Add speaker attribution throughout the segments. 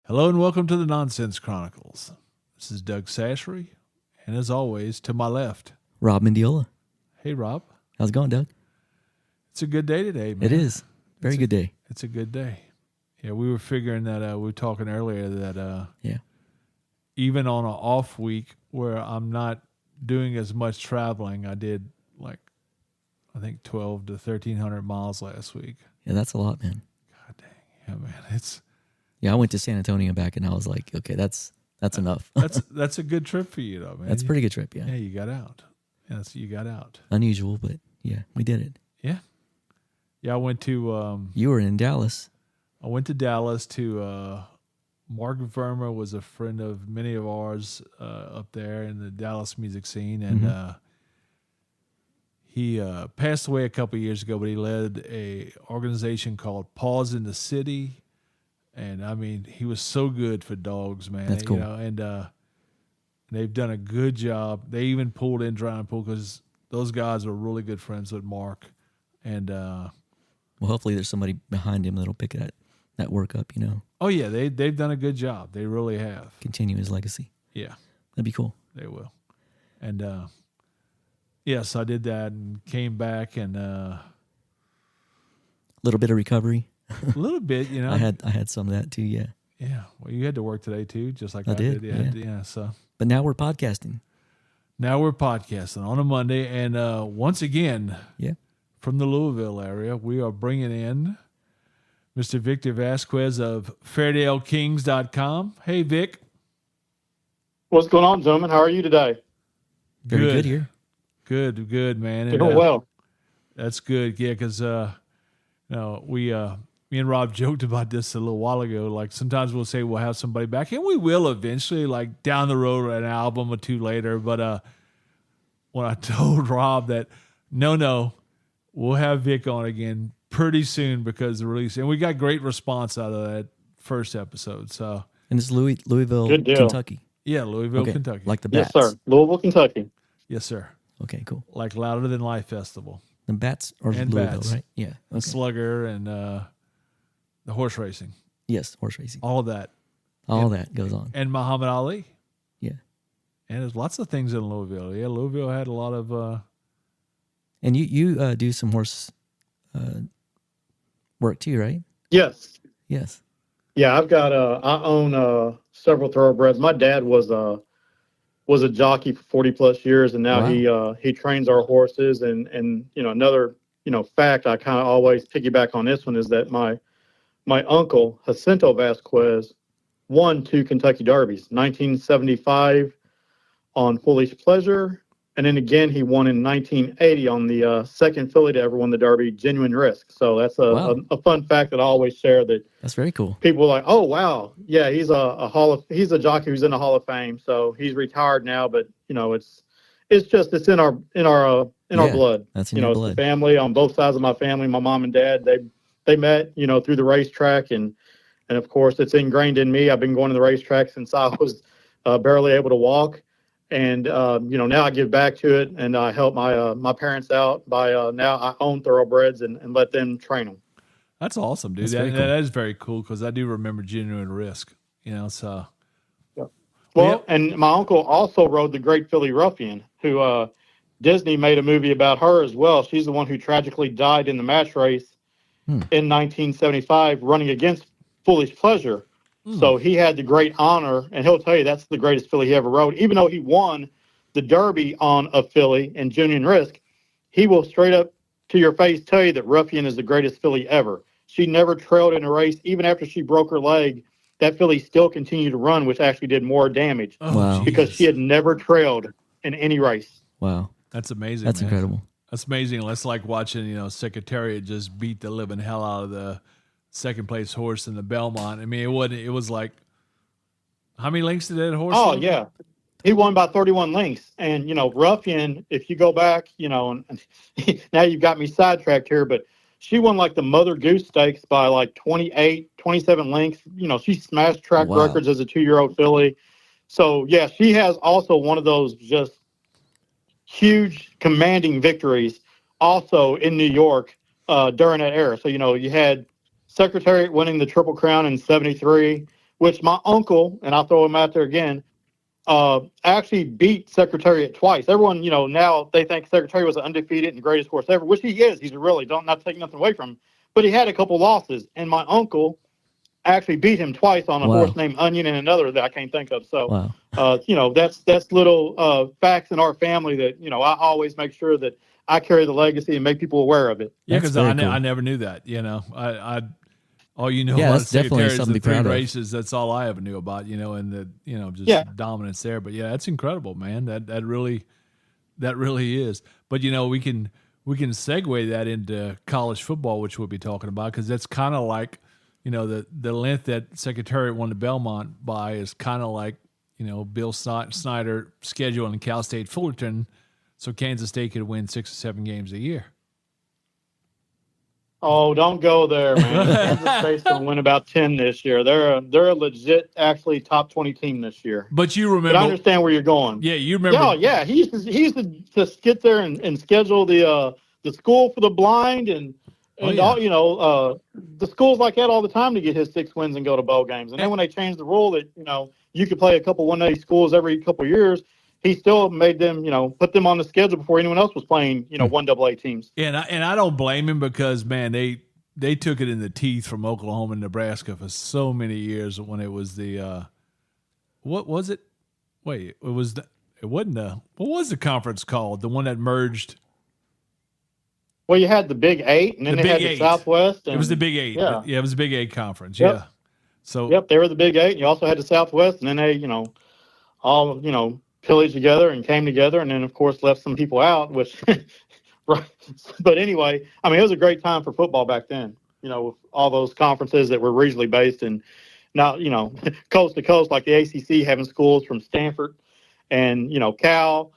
Speaker 1: Hello and welcome to the Nonsense Chronicles. This is Doug Sashery, and as always, to my left,
Speaker 2: Rob Mendiola.
Speaker 1: Hey, Rob.
Speaker 2: How's it going, Doug?
Speaker 1: It's a good day today, man.
Speaker 2: It is. Very good day.
Speaker 1: It's a good day. Yeah, we were figuring that, we were talking earlier that even on an off week where I'm not doing as much traveling, I did I think 12 to 1,300 miles last week.
Speaker 2: Yeah, that's a lot, man.
Speaker 1: God dang. Yeah, man.
Speaker 2: I went to San Antonio and back, and I was like, okay, that's enough.
Speaker 1: That's a good trip for you, though, man.
Speaker 2: That's a pretty good trip, yeah.
Speaker 1: Yeah, you got out. Yes, you got out.
Speaker 2: Unusual, but yeah, we did it.
Speaker 1: Yeah. Yeah, I went to...
Speaker 2: you were in Dallas.
Speaker 1: I went to Dallas to... Mark Verma was a friend of many of ours up there in the Dallas music scene, and he passed away a couple of years ago, but he led a organization called Paws in the City, and I mean, he was so good for dogs, man.
Speaker 2: That's cool.
Speaker 1: You know, and they've done a good job. They even pulled in Drown Pool because those guys were really good friends with Mark, and
Speaker 2: well, hopefully there's somebody behind him that'll pick that work up, you know.
Speaker 1: Oh yeah, they've done a good job. They really have.
Speaker 2: Continue his legacy.
Speaker 1: Yeah,
Speaker 2: that'd be cool.
Speaker 1: They will, and yes, I did that and came back and
Speaker 2: a little bit of recovery.
Speaker 1: A little bit, you know.
Speaker 2: I had some of that too. Yeah.
Speaker 1: Yeah. Well, you had to work today too, just like I
Speaker 2: did.
Speaker 1: Yeah. So.
Speaker 2: But now we're podcasting.
Speaker 1: Now we're podcasting on a Monday, and once again, from the Louisville area, we are bringing in Mr. Victor Vasquez of FAIRDALEKINGS.com. Hey, Vic.
Speaker 3: What's going on, gentlemen? How are you today?
Speaker 2: Very good here.
Speaker 1: Good, man.
Speaker 3: Doing well.
Speaker 1: That's good, yeah, because me and Rob joked about this a little while ago. Like sometimes we'll say we'll have somebody back, and we will eventually, like down the road, an album or two later. But when I told Rob that no, we'll have Vic on again pretty soon because the release, and we got great response out of that first episode. So,
Speaker 2: and it's Louisville, Kentucky.
Speaker 1: Yeah, Louisville, Kentucky.
Speaker 2: Like the Bats.
Speaker 3: Yes, sir. Louisville, Kentucky.
Speaker 1: Yes, sir.
Speaker 2: Okay, cool.
Speaker 1: Like Louder Than Life Festival.
Speaker 2: The Bats or
Speaker 1: and
Speaker 2: Louisville,
Speaker 1: Bats.
Speaker 2: Right? Yeah. Okay.
Speaker 1: And Slugger and the horse racing.
Speaker 2: Yes, horse racing.
Speaker 1: All that.
Speaker 2: All that goes on.
Speaker 1: And Muhammad Ali.
Speaker 2: Yeah.
Speaker 1: And there's lots of things in Louisville. Yeah, Louisville had a lot of...
Speaker 2: And you do some horse work too, right?
Speaker 3: Yes.
Speaker 2: Yes.
Speaker 3: Yeah, I've got I own several thoroughbreds. My dad was a jockey for 40 plus years, and now he trains our horses. And you know, another fact I kind of always piggyback on this one is that my uncle Jacinto Vasquez won 2 Kentucky Derbies, 1975 on Foolish Pleasure, and then again he won in 1980 on the second filly to ever win the Derby, Genuine Risk. So that's a fun fact that I always share. That's
Speaker 2: very cool.
Speaker 3: People are like, oh wow, yeah, he's a jockey who's in the Hall of Fame. So he's retired now, but it's in our blood.
Speaker 2: That's in your blood.
Speaker 3: It's the family on both sides of my family. My mom and dad, they met through the racetrack, and of course it's ingrained in me. I've been going to the racetrack since I was barely able to walk. And, now I give back to it, and I help my parents out by now I own thoroughbreds and let them train them.
Speaker 1: That's awesome, dude. That is very cool because I do remember Genuine Risk, so.
Speaker 3: Yeah. Well, and my uncle also rode the Great Filly Ruffian, who Disney made a movie about her as well. She's the one who tragically died in the match race in 1975 running against Foolish Pleasure. So he had the great honor, and he'll tell you that's the greatest filly he ever rode. Even though he won the Derby on a filly in Genuine Risk, he will straight up to your face tell you that Ruffian is the greatest filly ever. She never trailed in a race. Even after she broke her leg, that filly still continued to run, which actually did more damage because she had never trailed in any race.
Speaker 2: Wow.
Speaker 1: That's amazing.
Speaker 2: That's incredible.
Speaker 1: That's amazing. That's like watching, Secretariat just beat the living hell out of the second place horse in the Belmont. I mean, it was like, how many lengths did that horse?
Speaker 3: Oh, yeah. He won by 31 lengths. And, Ruffian, if you go back, and now you've got me sidetracked here, but she won like the Mother Goose Stakes by like 28, 27 lengths. She smashed track records as a 2-year-old filly. So, yeah, she has also one of those just huge commanding victories also in New York during that era. So, you had Secretariat winning the Triple Crown in 73, which my uncle, and I'll throw him out there again, actually beat Secretariat twice. Everyone, now they think Secretariat was the undefeated and greatest horse ever, which he is. He's really, don't not take nothing away from him. But he had a couple losses, and my uncle actually beat him twice on a horse named Onion and another that I can't think of. So, that's little facts in our family that, I always make sure that I carry the legacy and make people aware of it.
Speaker 1: Yeah, because I never knew that. I all about Secretariat is the 3 races. That's all I ever knew about. And the dominance there. But yeah, that's incredible, man. That really is. But we can segue that into college football, which we'll be talking about, because that's kind of like the length that Secretariat won the Belmont by is kind of like Bill Snyder scheduling Cal State Fullerton, so Kansas State could win 6 or 7 games a year.
Speaker 3: Oh, don't go there, man. Kansas State's going to win about 10 this year. They're a legit, actually top 20 team this year.
Speaker 1: But you remember?
Speaker 3: But I understand where you're going.
Speaker 1: Yeah, you remember?
Speaker 3: Oh, yeah. He used to just get there and schedule the school for the blind and all, the schools like that all the time to get his 6 wins and go to bowl games. And then when they changed the rule that you could play a couple 1A schools every couple of years, he still made them, put them on the schedule before anyone else was playing, 1AA teams.
Speaker 1: Yeah, and I don't blame him because, man, they took it in the teeth from Oklahoma and Nebraska for so many years when it was the what was it? Wait, it wasn't what was the conference called? The one that merged.
Speaker 3: Well, you had the Big 8, and then they had the Southwest. And,
Speaker 1: it was the Big 8. Yeah, it was the Big 8 conference.
Speaker 3: Yep.
Speaker 1: Yeah. So.
Speaker 3: Yep, they were the Big 8. And you also had the Southwest, and then they, all, pillaged together and came together, and then, of course, left some people out, which right. But anyway, I mean, it was a great time for football back then, with all those conferences that were regionally based and now, coast to coast, like the ACC having schools from Stanford and, Cal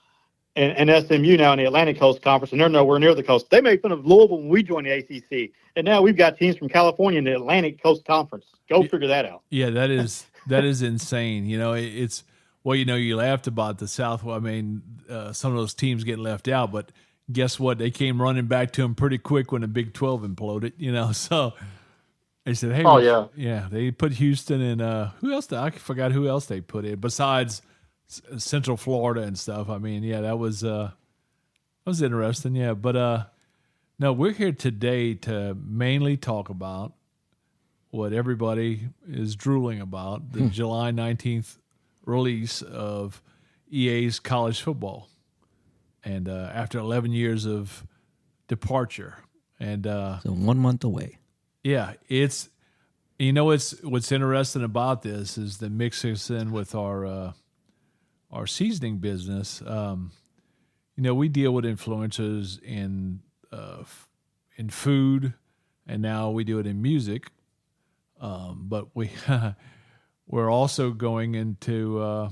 Speaker 3: and SMU now in the Atlantic Coast Conference, and they're nowhere near the coast. They made fun of Louisville when we joined the ACC, and now we've got teams from California in the Atlantic Coast Conference. Go figure that out.
Speaker 1: Yeah, that is insane. It's well, you laughed about the South. I mean, some of those teams getting left out, but guess what? They came running back to them pretty quick when the Big 12 imploded. So they said, "Hey, yeah." They put Houston and who else? I forgot who else they put in besides Central Florida and stuff. I mean, yeah, that was interesting. Yeah, but no, we're here today to mainly talk about what everybody is drooling about: the July 19th release of EA's college football, and after 11 years of departure, and
Speaker 2: so 1 month away.
Speaker 1: Yeah, it's what's interesting about this is the mixes in with our seasoning business. We deal with influencers in food, and now we do it in music. But we're also going into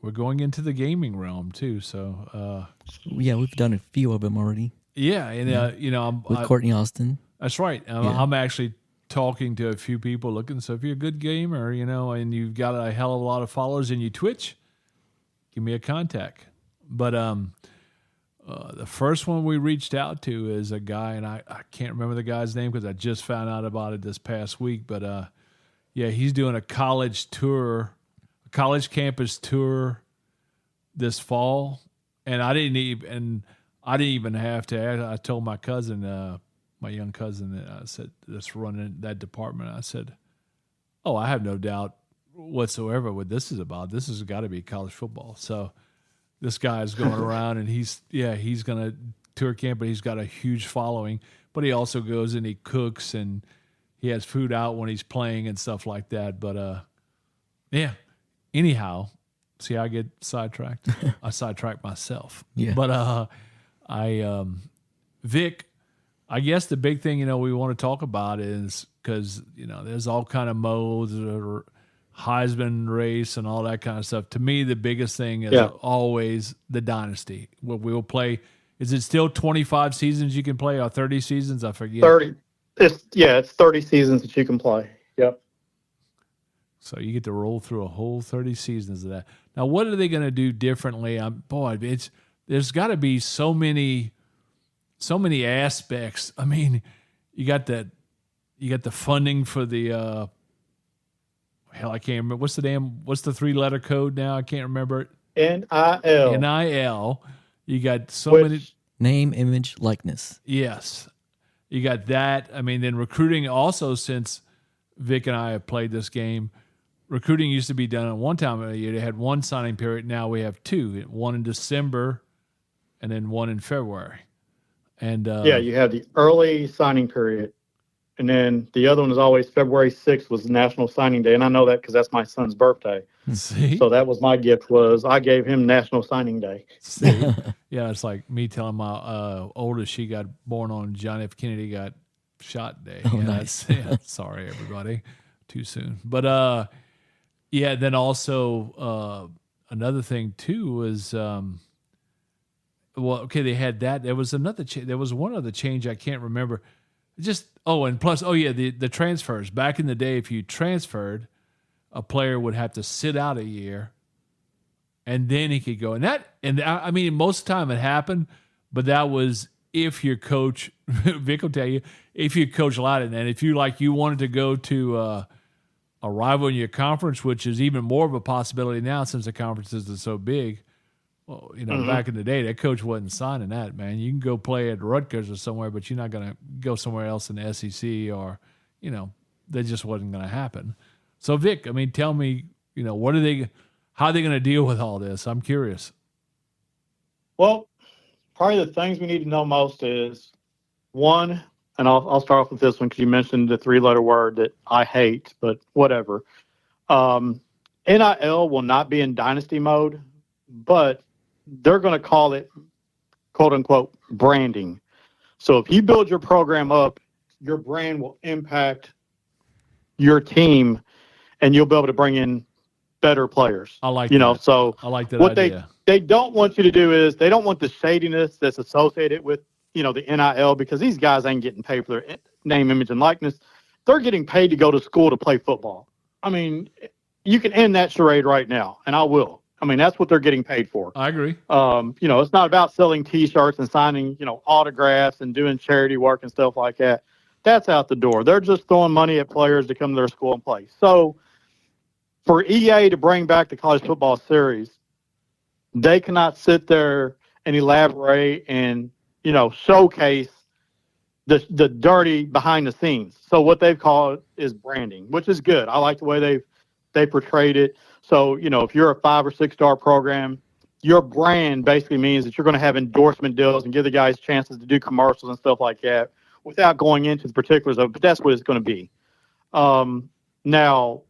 Speaker 1: the gaming realm too. So
Speaker 2: we've done a few of them already.
Speaker 1: Yeah, and I'm
Speaker 2: with Courtney Austin.
Speaker 1: That's right. I'm actually talking to a few people looking. So if you're a good gamer, and you've got a hell of a lot of followers and you Twitch, give me a contact. But the first one we reached out to is a guy, and I can't remember the guy's name because I just found out about it this past week. But he's doing a college campus tour this fall, and I didn't even have to. I told my cousin, my young cousin, I said, that's running that department. I said, "Oh, I have no doubt whatsoever what this is about. This has got to be college football." So this guy is going around, and he's going to tour camp, but he's got a huge following. But he also goes and he cooks, and he has food out when he's playing and stuff like that. But anyhow, see, I get sidetracked. I sidetrack myself.
Speaker 2: Yeah.
Speaker 1: But Vic, I guess the big thing we want to talk about is because there's all kind of modes or Heisman race and all that kind of stuff. To me, the biggest thing is always the dynasty. We'll play. Is it still 25 seasons you can play or 30 seasons? I forget.
Speaker 3: 30. It's 30 seasons that you can play. Yep.
Speaker 1: So you get to roll through a whole 30 seasons of that. Now, what are they going to do differently? There's got to be so many aspects. I mean, you got the funding for the hell, I can't remember. What's the 3-letter code now? I can't remember it.
Speaker 3: NIL.
Speaker 1: NIL. You got so
Speaker 3: Which,
Speaker 1: many.
Speaker 2: Name, image, likeness.
Speaker 1: Yes. You got that. I mean, then recruiting also, since Vic and I have played this game, recruiting used to be done at one time of the year. They had one signing period. Now we have two, one in December and then one in February. And
Speaker 3: you have the early signing period. And then the other one is always February 6th was National Signing Day. And I know that because that's my son's birthday.
Speaker 1: See?
Speaker 3: So that was my gift, was I gave him National Signing Day.
Speaker 1: See? Yeah, it's like me telling my oldest she got born on John F. Kennedy got shot day.
Speaker 2: Oh,
Speaker 1: yeah,
Speaker 2: nice.
Speaker 1: Sorry, everybody. Too soon. But, yeah, then also another thing, too, was they had that. There was another there was one other change I can't remember. And plus, the transfers. Back in the day, if you transferred, a player would have to sit out a year, and then he could go. I mean, most of the time it happened, but that was if your coach, Vic will tell you, if your coach allowed it. And if you wanted to go to a rival in your conference, which is even more of a possibility now since the conferences are so big. Well, back in the day, that coach wasn't signing that, man. You can go play at Rutgers or somewhere, but you're not going to go somewhere else in the SEC or, that just wasn't going to happen. So, Vic, I mean, tell me, how are they going to deal with all this? I'm curious.
Speaker 3: Well, probably the things we need to know most is, one, and I'll start off with this one because you mentioned the 3-letter word that I hate, but whatever. NIL will not be in dynasty mode, but they're going to call it, quote unquote, branding. So if you build your program up, your brand will impact your team and you'll be able to bring in better players.
Speaker 1: I like that.
Speaker 3: So
Speaker 1: I like that
Speaker 3: what
Speaker 1: idea.
Speaker 3: they don't want you to do is they don't want the shadiness that's associated with, the NIL, because these guys ain't getting paid for their name, image, and likeness. They're getting paid to go to school to play football. I mean, you can end that charade right now, and I will. I mean, that's what they're getting paid for.
Speaker 1: I agree.
Speaker 3: It's not about selling T-shirts and signing, autographs and doing charity work and stuff like that. That's out the door. They're just throwing money at players to come to their school and play. So for EA to bring back the college football series, they cannot sit there and elaborate and, showcase the dirty behind the scenes. So what they've called is branding, which is good. I like the way they portrayed it. So, if you're a 5 or 6 star program, your brand basically means that you're going to have endorsement deals and give the guys chances to do commercials and stuff like that without going into the particulars of it, but that's what it's going to be. Now,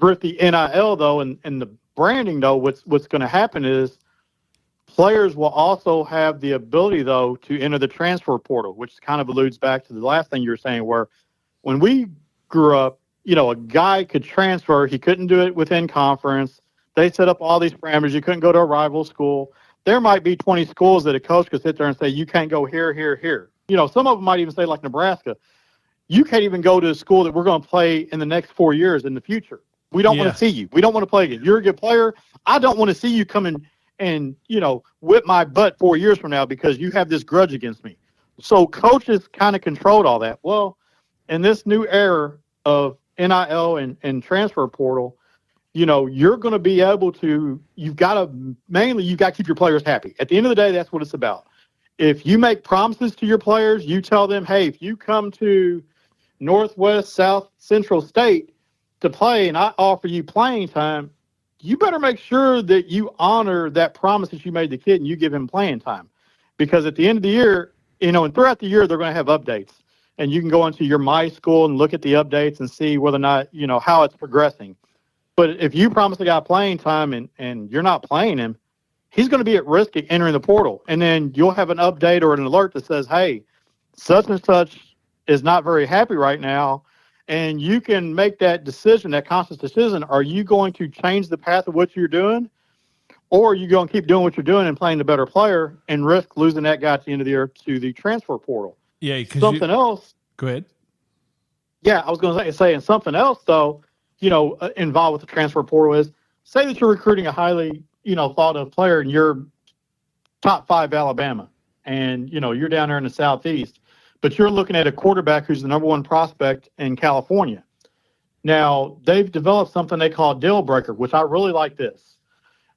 Speaker 3: with the NIL, though, and the branding, though, what's going to happen is players will also have the ability, though, to enter the transfer portal, which kind of alludes back to the last thing you were saying, where when we grew up, a guy could transfer. He couldn't do it within conference. They set up all these parameters. You couldn't go to a rival school. There might be 20 schools that a coach could sit there and say, you can't go here, here, here. Some of them might even say, like Nebraska, you can't even go to a school that we're going to play in the next 4 years in the future. We don't want to see you. We don't want to play again. You're a good player. I don't want to see you come in and, whip my butt 4 years from now because you have this grudge against me. So coaches kind of controlled all that. Well, in this new era of NIL and transfer portal, you're going to be able to, you've got to keep your players happy. At the end of the day, that's what it's about. If you make promises to your players, you tell them, hey, if you come to Northwest, South Central State to play and I offer you playing time, you better make sure that you honor that promise that you made the kid and you give him playing time. Because at the end of the year, and throughout the year, they're going to have updates. And you can go into your My School and look at the updates and see whether or not, how it's progressing. But if you promise a guy playing time and you're not playing him, he's going to be at risk of entering the portal. And then you'll have an update or an alert that says, hey, such and such is not very happy right now. And you can make that decision, that conscious decision. Are you going to change the path of what you're doing? Or are you going to keep doing what you're doing and playing the better player and risk losing that guy at the end of the year to the transfer portal?
Speaker 1: Yeah,
Speaker 3: something else.
Speaker 1: Go ahead.
Speaker 3: Yeah, I was going to say, and something else, though, involved with the transfer portal is, say that you're recruiting a highly, thought of player and you're top 5 Alabama and, you're down there in the Southeast, but you're looking at a quarterback who's the number 1 prospect in California. Now, they've developed something they call deal breaker, which I really like this.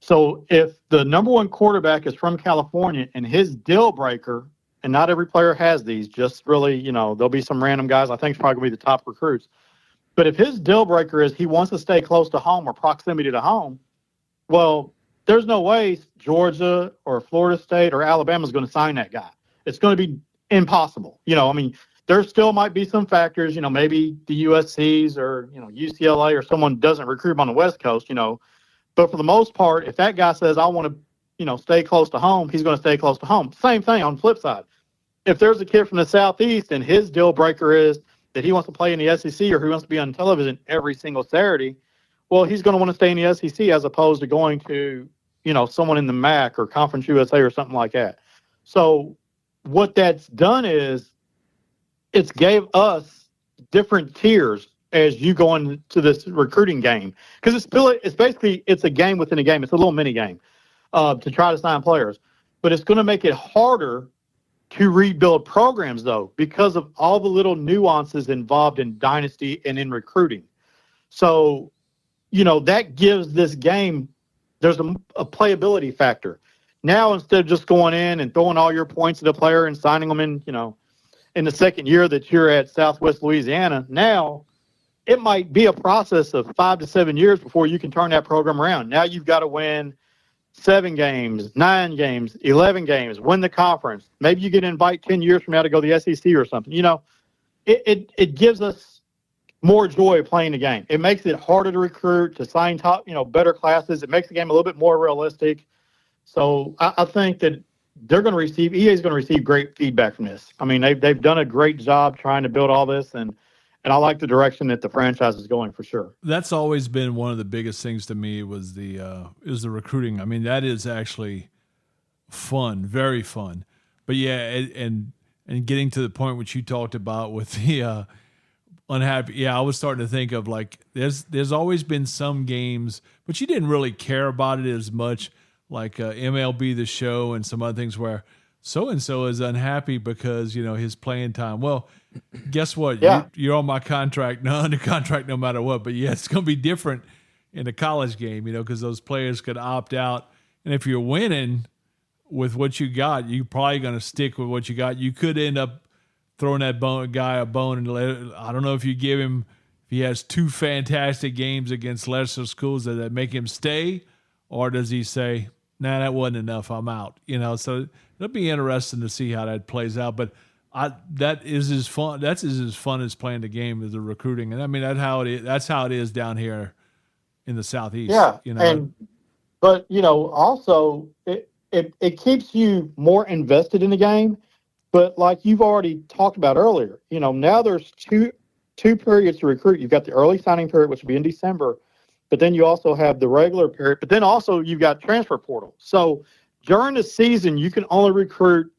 Speaker 3: So if the number one quarterback is from California and his deal breaker, and not every player has these, just really, there'll be some random guys I think it's probably going to be the top recruits. But if his deal breaker is he wants to stay close to home or proximity to home, well, there's no way Georgia or Florida State or Alabama is going to sign that guy. It's going to be impossible. There still might be some factors, maybe the USCs or, UCLA or someone doesn't recruit him on the West Coast, But for the most part, if that guy says, I want to, stay close to home, he's going to stay close to home. Same thing on the flip side. If there's a kid from the Southeast and his deal breaker is that he wants to play in the SEC or he wants to be on television every single Saturday, well, he's going to want to stay in the SEC as opposed to going to, someone in the MAC or Conference USA or something like that. So what that's done is it's gave us different tiers as you go into this recruiting game. Because it's a game within a game. It's a little mini game to try to sign players. But it's going to make it harder to rebuild programs, though, because of all the little nuances involved in dynasty and in recruiting. So, that gives this game, there's a playability factor. Now, instead of just going in and throwing all your points at a player and signing them in the second year that you're at Southwest Louisiana, now it might be a process of 5 to 7 years before you can turn that program around. Now you've got to win 7 games, 9 games, 11 games, win the conference. Maybe you get an invite 10 years from now to go to the SEC or something. It gives us more joy playing the game. It makes it harder to recruit, to sign top, better classes. It makes the game a little bit more realistic. So I think that EA is going to receive great feedback from this. I mean, they've done a great job trying to build all this, and I like the direction that the franchise is going for sure.
Speaker 1: That's always been one of the biggest things to me was the recruiting. I mean, that is actually fun, very fun. But yeah, and getting to the point which you talked about with the unhappy. Yeah, I was starting to think of like there's always been some games, but you didn't really care about it as much. Like MLB The Show and some other things where so-and-so is unhappy because, his playing time. Well, guess what?
Speaker 3: Yeah.
Speaker 1: You're on my contract, under contract no matter what. But, yeah, it's going to be different in a college game, because those players could opt out. And if you're winning with what you got, you're probably going to stick with what you got. You could end up throwing that guy a bone. And I don't know if you give him – if he has 2 fantastic games against lesser schools that make him stay, or does he say – nah, that wasn't enough, I'm out. So it'll be interesting to see how that plays out. But that is as fun. That's as fun as playing the game as the recruiting. And I mean, that's how it is. That's how it is down here in the Southeast.
Speaker 3: Yeah, but also it keeps you more invested in the game. But like you've already talked about earlier, now there's two periods to recruit. You've got the early signing period, which will be in December. But then you also have the regular period. But then also you've got transfer portal. So during the season, you can only recruit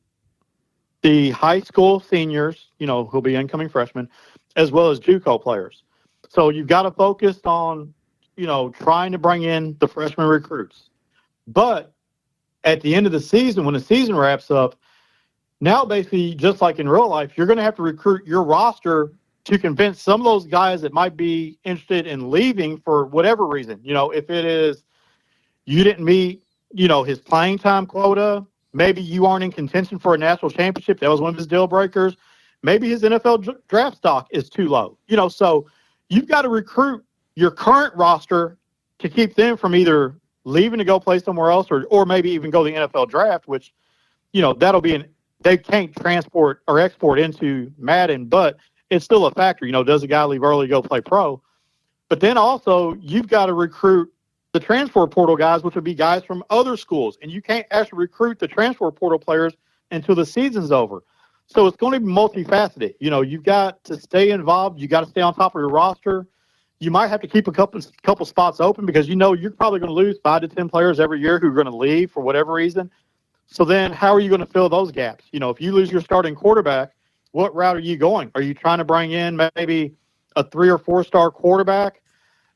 Speaker 3: the high school seniors, who'll be incoming freshmen, as well as JUCO players. So you've got to focus on, trying to bring in the freshman recruits. But at the end of the season, when the season wraps up, now basically, just like in real life, you're going to have to recruit your roster to convince some of those guys that might be interested in leaving for whatever reason. If it is you didn't meet, his playing time quota, maybe you aren't in contention for a national championship. That was one of his deal breakers. Maybe his NFL draft stock is too low. So you've got to recruit your current roster to keep them from either leaving to go play somewhere else or maybe even go to the NFL draft, which, that'll be they can't transport or export into Madden, but it's still a factor. Does a guy leave early to go play pro? But then also you've got to recruit the transfer portal guys, which would be guys from other schools. And you can't actually recruit the transfer portal players until the season's over. So it's going to be multifaceted. You've got to stay involved. You got to stay on top of your roster. You might have to keep a couple spots open because you're probably going to lose 5 to 10 players every year who are going to leave for whatever reason. So then how are you going to fill those gaps? If you lose your starting quarterback, what route are you going? Are you trying to bring in maybe a 3 or 4-star quarterback?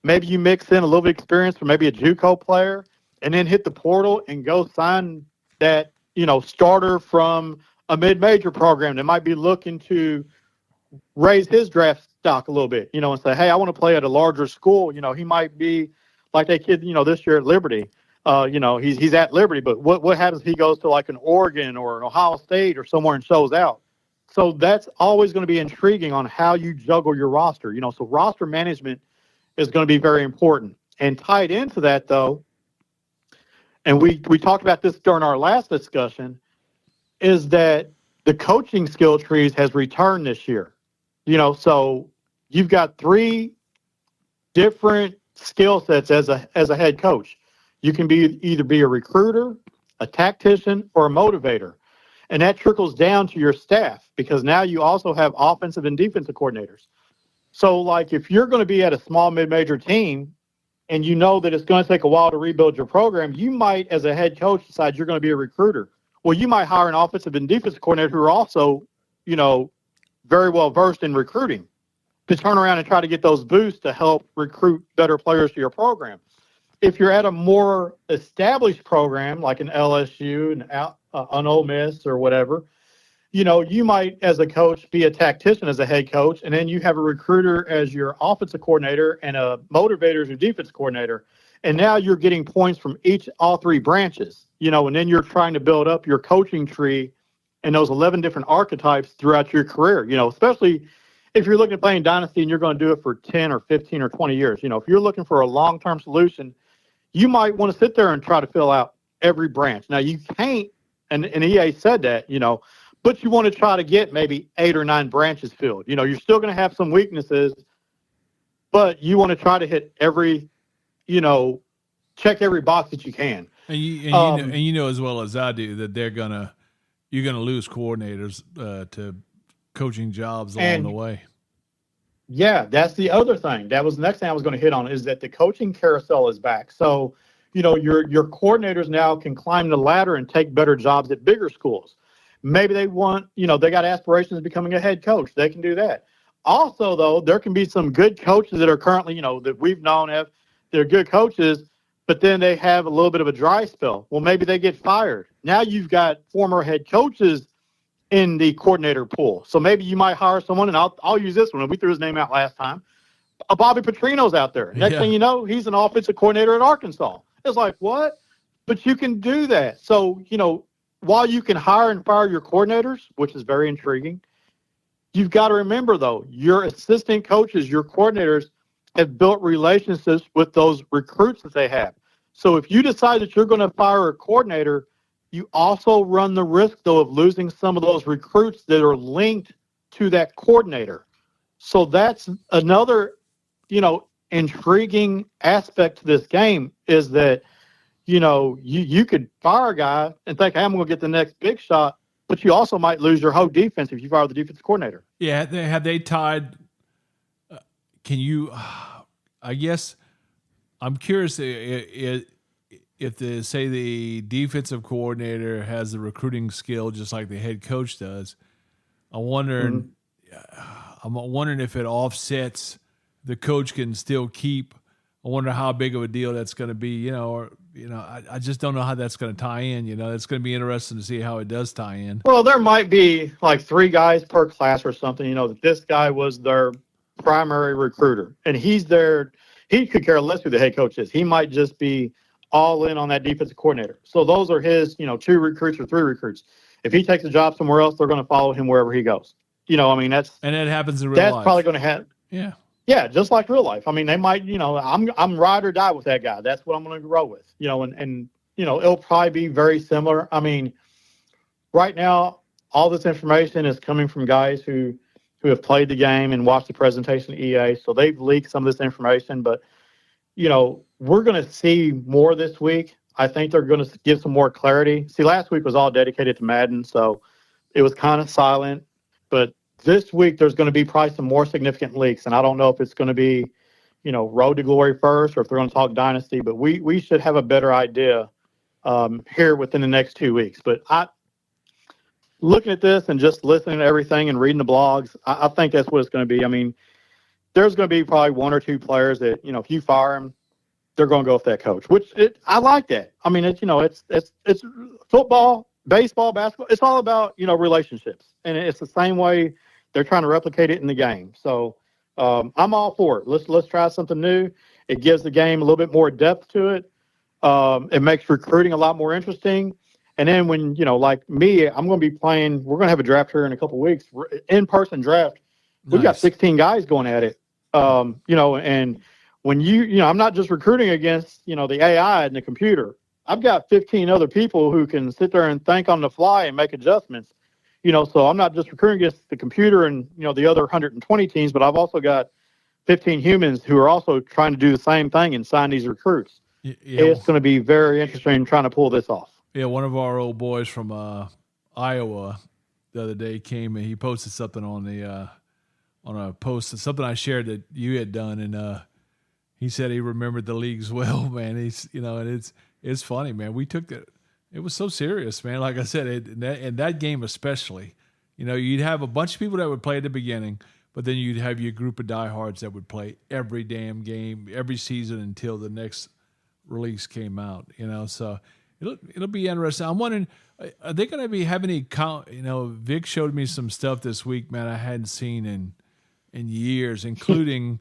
Speaker 3: Maybe you mix in a little bit of experience from maybe a JUCO player and then hit the portal and go sign that, starter from a mid-major program that might be looking to raise his draft stock a little bit, and say, hey, I want to play at a larger school. He might be like that kid, this year at Liberty. He's at Liberty, but what happens if he goes to like an Oregon or an Ohio State or somewhere and shows out? So that's always going to be intriguing on how you juggle your roster. So roster management is going to be very important. And tied into that, though, and we talked about this during our last discussion, is that the coaching skill trees has returned this year. So you've got 3 different skill sets as a head coach. You can either be a recruiter, a tactician, or a motivator. And that trickles down to your staff because now you also have offensive and defensive coordinators. So, like, if you're going to be at a small mid-major team and you know that it's going to take a while to rebuild your program, you might, as a head coach, decide you're going to be a recruiter. Well, you might hire an offensive and defensive coordinator who are also, very well versed in recruiting to turn around and try to get those boosts to help recruit better players to your program. If you're at a more established program like an LSU, an Ole Miss or whatever, you might, as a coach, be a tactician as a head coach, and then you have a recruiter as your offensive coordinator and a motivator as your defense coordinator. And now you're getting points from all 3 branches, and then you're trying to build up your coaching tree and those 11 different archetypes throughout your career, especially if you're looking at playing Dynasty and you're going to do it for 10 or 15 or 20 years. If you're looking for a long-term solution, you might want to sit there and try to fill out every branch. Now, you can't, and EA said that, but you want to try to get maybe 8 or 9 branches filled. You're still going to have some weaknesses, but you want to try to hit every, check every box that you can.
Speaker 1: And you know as well as I do that you're gonna lose coordinators to coaching jobs along the way.
Speaker 3: Yeah, that's the other thing. That was the next thing I was going to hit on is that the coaching carousel is back. So, your coordinators now can climb the ladder and take better jobs at bigger schools. Maybe they want, they got aspirations of becoming a head coach. They can do that. Also, though, there can be some good coaches that are currently, that we've known of. They're good coaches, but then they have a little bit of a dry spell. Well, maybe they get fired. Now you've got former head coaches in the coordinator pool. So maybe you might hire someone, and I'll use this one. We threw his name out last time. Bobby Petrino's out there. Next thing you know, he's an offensive coordinator at Arkansas. It's like, what? But you can do that. So, while you can hire and fire your coordinators, which is very intriguing, you've got to remember, though, your assistant coaches, your coordinators have built relationships with those recruits that they have. So if you decide that you're going to fire a coordinator, you also run the risk, though, of losing some of those recruits that are linked to that coordinator. So that's another, intriguing aspect to this game is that, you could fire a guy and think, hey, I'm going to get the next big shot, but you also might lose your whole defense if you fire the defensive coordinator.
Speaker 1: Yeah, have they tied can you I guess I'm curious if the defensive coordinator has the recruiting skill just like the head coach does. I'm wondering if it offsets the coach can still keep. I wonder how big of a deal that's going to be, I just don't know how that's going to tie in, It's going to be interesting to see how it does tie in.
Speaker 3: Well, there might be like 3 guys per class or something, that this guy was their primary recruiter and he's there. He could care less who the head coach is. He might just be all in on that defensive coordinator. So those are his, 2 recruits or 3 recruits. If he takes a job somewhere else, they're going to follow him wherever he goes. And
Speaker 1: it happens in real life.
Speaker 3: That's probably going to happen.
Speaker 1: Yeah.
Speaker 3: Yeah, just like real life. I mean, they might, I'm ride or die with that guy. That's what I'm going to roll with, and it'll probably be very similar. I mean, right now, all this information is coming from guys who have played the game and watched the presentation at EA. So they've leaked some of this information, but, we're going to see more this week. I think they're going to give some more clarity. See, last week was all dedicated to Madden, so it was kind of silent, but this week, there's going to be probably some more significant leaks, and I don't know if it's going to be, Road to Glory first or if they're going to talk Dynasty, but we should have a better idea here within the next 2 weeks. But looking at this and just listening to everything and reading the blogs, I think that's what it's going to be. I mean, there's going to be probably 1 or 2 players that, if you fire them, they're going to go with that coach, I like that. I mean, it's football, baseball, basketball. It's all about, relationships, and it's the same way they're trying to replicate it in the game. So I'm all for it. Let's try something new. It gives the game a little bit more depth to it. It makes recruiting a lot more interesting. And then when, like me, I'm going to be playing, we're going to have a draft here in a couple of weeks, in-person draft. We've got 16 guys going at it. And when I'm not just recruiting against, the AI and the computer. I've got 15 other people who can sit there and think on the fly and make adjustments. So I'm not just recruiting against the computer and, the other 120 teams, but I've also got 15 humans who are also trying to do the same thing and sign these recruits. Yeah. It's going to be very interesting trying to pull this off.
Speaker 1: Yeah, one of our old boys from Iowa the other day came and he posted something on a post, something I shared that you had done, and he said he remembered the leagues well, man. He's and it's funny, man. We took it. It was so serious, man. Like I said, in that game especially, you'd have a bunch of people that would play at the beginning, but then you'd have your group of diehards that would play every damn game, every season until the next release came out. So it'll be interesting. I'm wondering, are they going to be having any count? Vic showed me some stuff this week, man. I hadn't seen in years, including.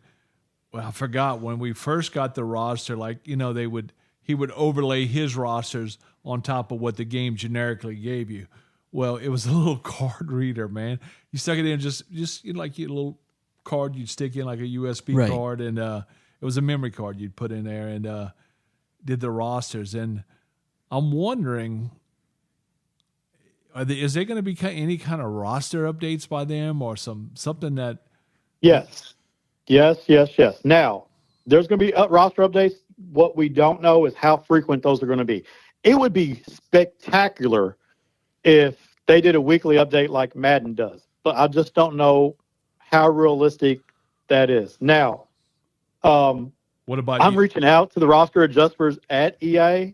Speaker 1: Well, I forgot when we first got the roster. Like he would overlay his rosters on top of what the game generically gave you. Well, it was a little card reader, man. You stuck it in just like your little card you'd stick in like a USB card, and it was a memory card you'd put in there and did the rosters. And I'm wondering, is there going to be any kind of roster updates by them or something that?
Speaker 3: Yes. Now, there's going to be roster updates. What we don't know is how frequent those are going to be. It would be spectacular if they did a weekly update like Madden does, but I just don't know how realistic that is. Now,
Speaker 1: what about
Speaker 3: I'm reaching out to the roster adjusters at EA.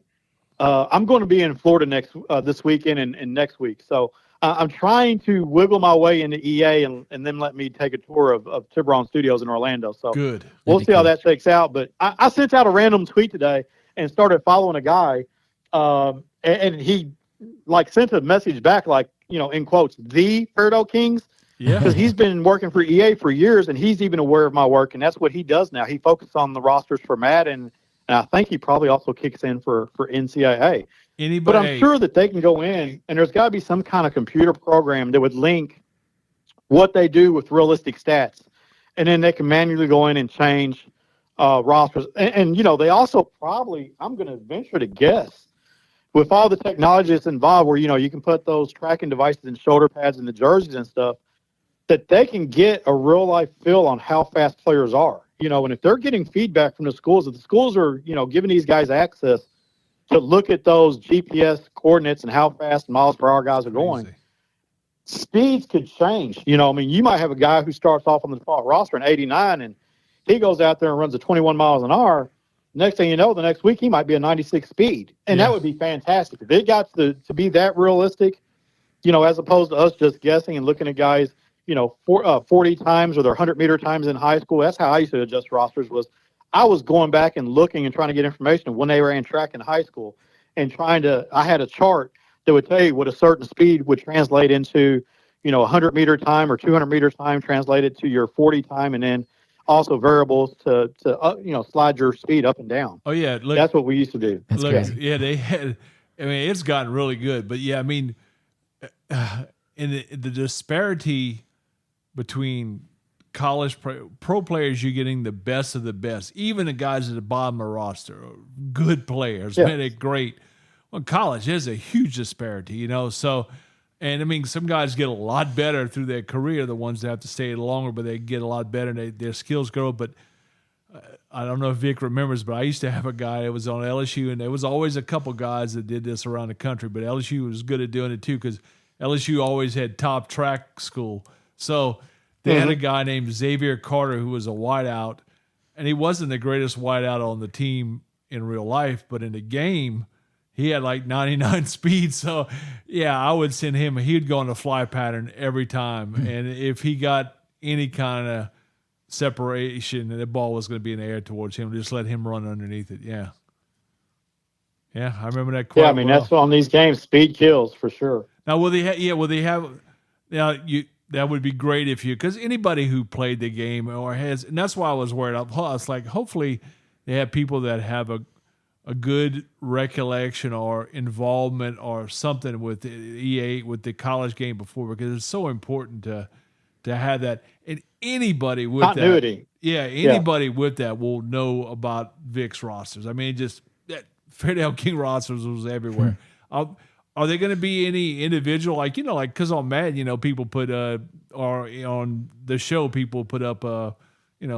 Speaker 3: I'm going to be in Florida this weekend and next week, so I'm trying to wiggle my way into EA and then let me take a tour of Tiburon Studios in Orlando. So
Speaker 1: good.
Speaker 3: We'll see how that shakes out. But I sent out a random tweet today and started following a guy, and he sent a message back in quotes, the FAIRDALE Kings.
Speaker 1: Yeah.
Speaker 3: Because he's been working for EA for years, and he's even aware of my work, and that's what he does now. He focuses on the rosters for Madden, and I think he probably also kicks in for NCAA. But I'm sure that they can go in, and there's got to be some kind of computer program that would link what they do with realistic stats, and then they can manually go in and change rosters. And they also probably, I'm going to venture to guess, with all the technology that's involved where, you can put those tracking devices and shoulder pads in the jerseys and stuff, that they can get a real-life feel on how fast players are. And if they're getting feedback from the schools, if the schools are, giving these guys access to look at those GPS coordinates and how fast miles per hour guys are going, speeds could change. You might have a guy who starts off on the default roster in 89, and he goes out there and runs a 21 miles an hour. Next thing you know, the next week he might be a 96 speed, and that would be fantastic. If it got to be that realistic, as opposed to us just guessing and looking at guys, 40 times or their 100-meter times in high school. That's how I used to adjust rosters. I was going back and looking and trying to get information of when they ran track in high school, and I had a chart that would tell you what a certain speed would translate into, a 100-meter time or 200-meter time translated to your 40 time, and then also variables to slide your speed up and down.
Speaker 1: Oh yeah, look,
Speaker 3: that's what we used to do.
Speaker 2: That's crazy.
Speaker 1: Yeah, they had. I mean, it's gotten really good, but yeah, I mean, in the disparity between college pro players, you're getting the best of the best. Even the guys at the bottom of the roster are good players. Yeah. Man, they're great. Well, college, there's a huge disparity, So, and I mean, some guys get a lot better through their career. The ones that have to stay longer, but they get a lot better. And their skills grow. But I don't know if Vic remembers, but I used to have a guy that was on LSU, and there was always a couple guys that did this around the country. But LSU was good at doing it too, because LSU always had top track school. So they had a guy named Xavier Carter who was a wideout, and he wasn't the greatest wideout on the team in real life, but in the game, he had like 99 speed. So, yeah, I would send him. He'd go on the fly pattern every time, and if he got any kind of separation, and the ball was going to be in the air towards him, just let him run underneath it. Yeah. Yeah, I remember that quite well.
Speaker 3: That's on these games. Speed kills for sure.
Speaker 1: Now, will they have? Now, that would be great if you, because anybody who played the game or has, and that's why I was worried. It's like hopefully they have people that have a good recollection or involvement or something with the EA, with the college game before, because it's so important to have that. And anybody with
Speaker 3: continuity.
Speaker 1: Anybody with that will know about Vic's rosters. I mean, just that FAIRDALE King rosters was everywhere. Are there going to be any individual, like, because on Madden, people put, or on the show, people put up,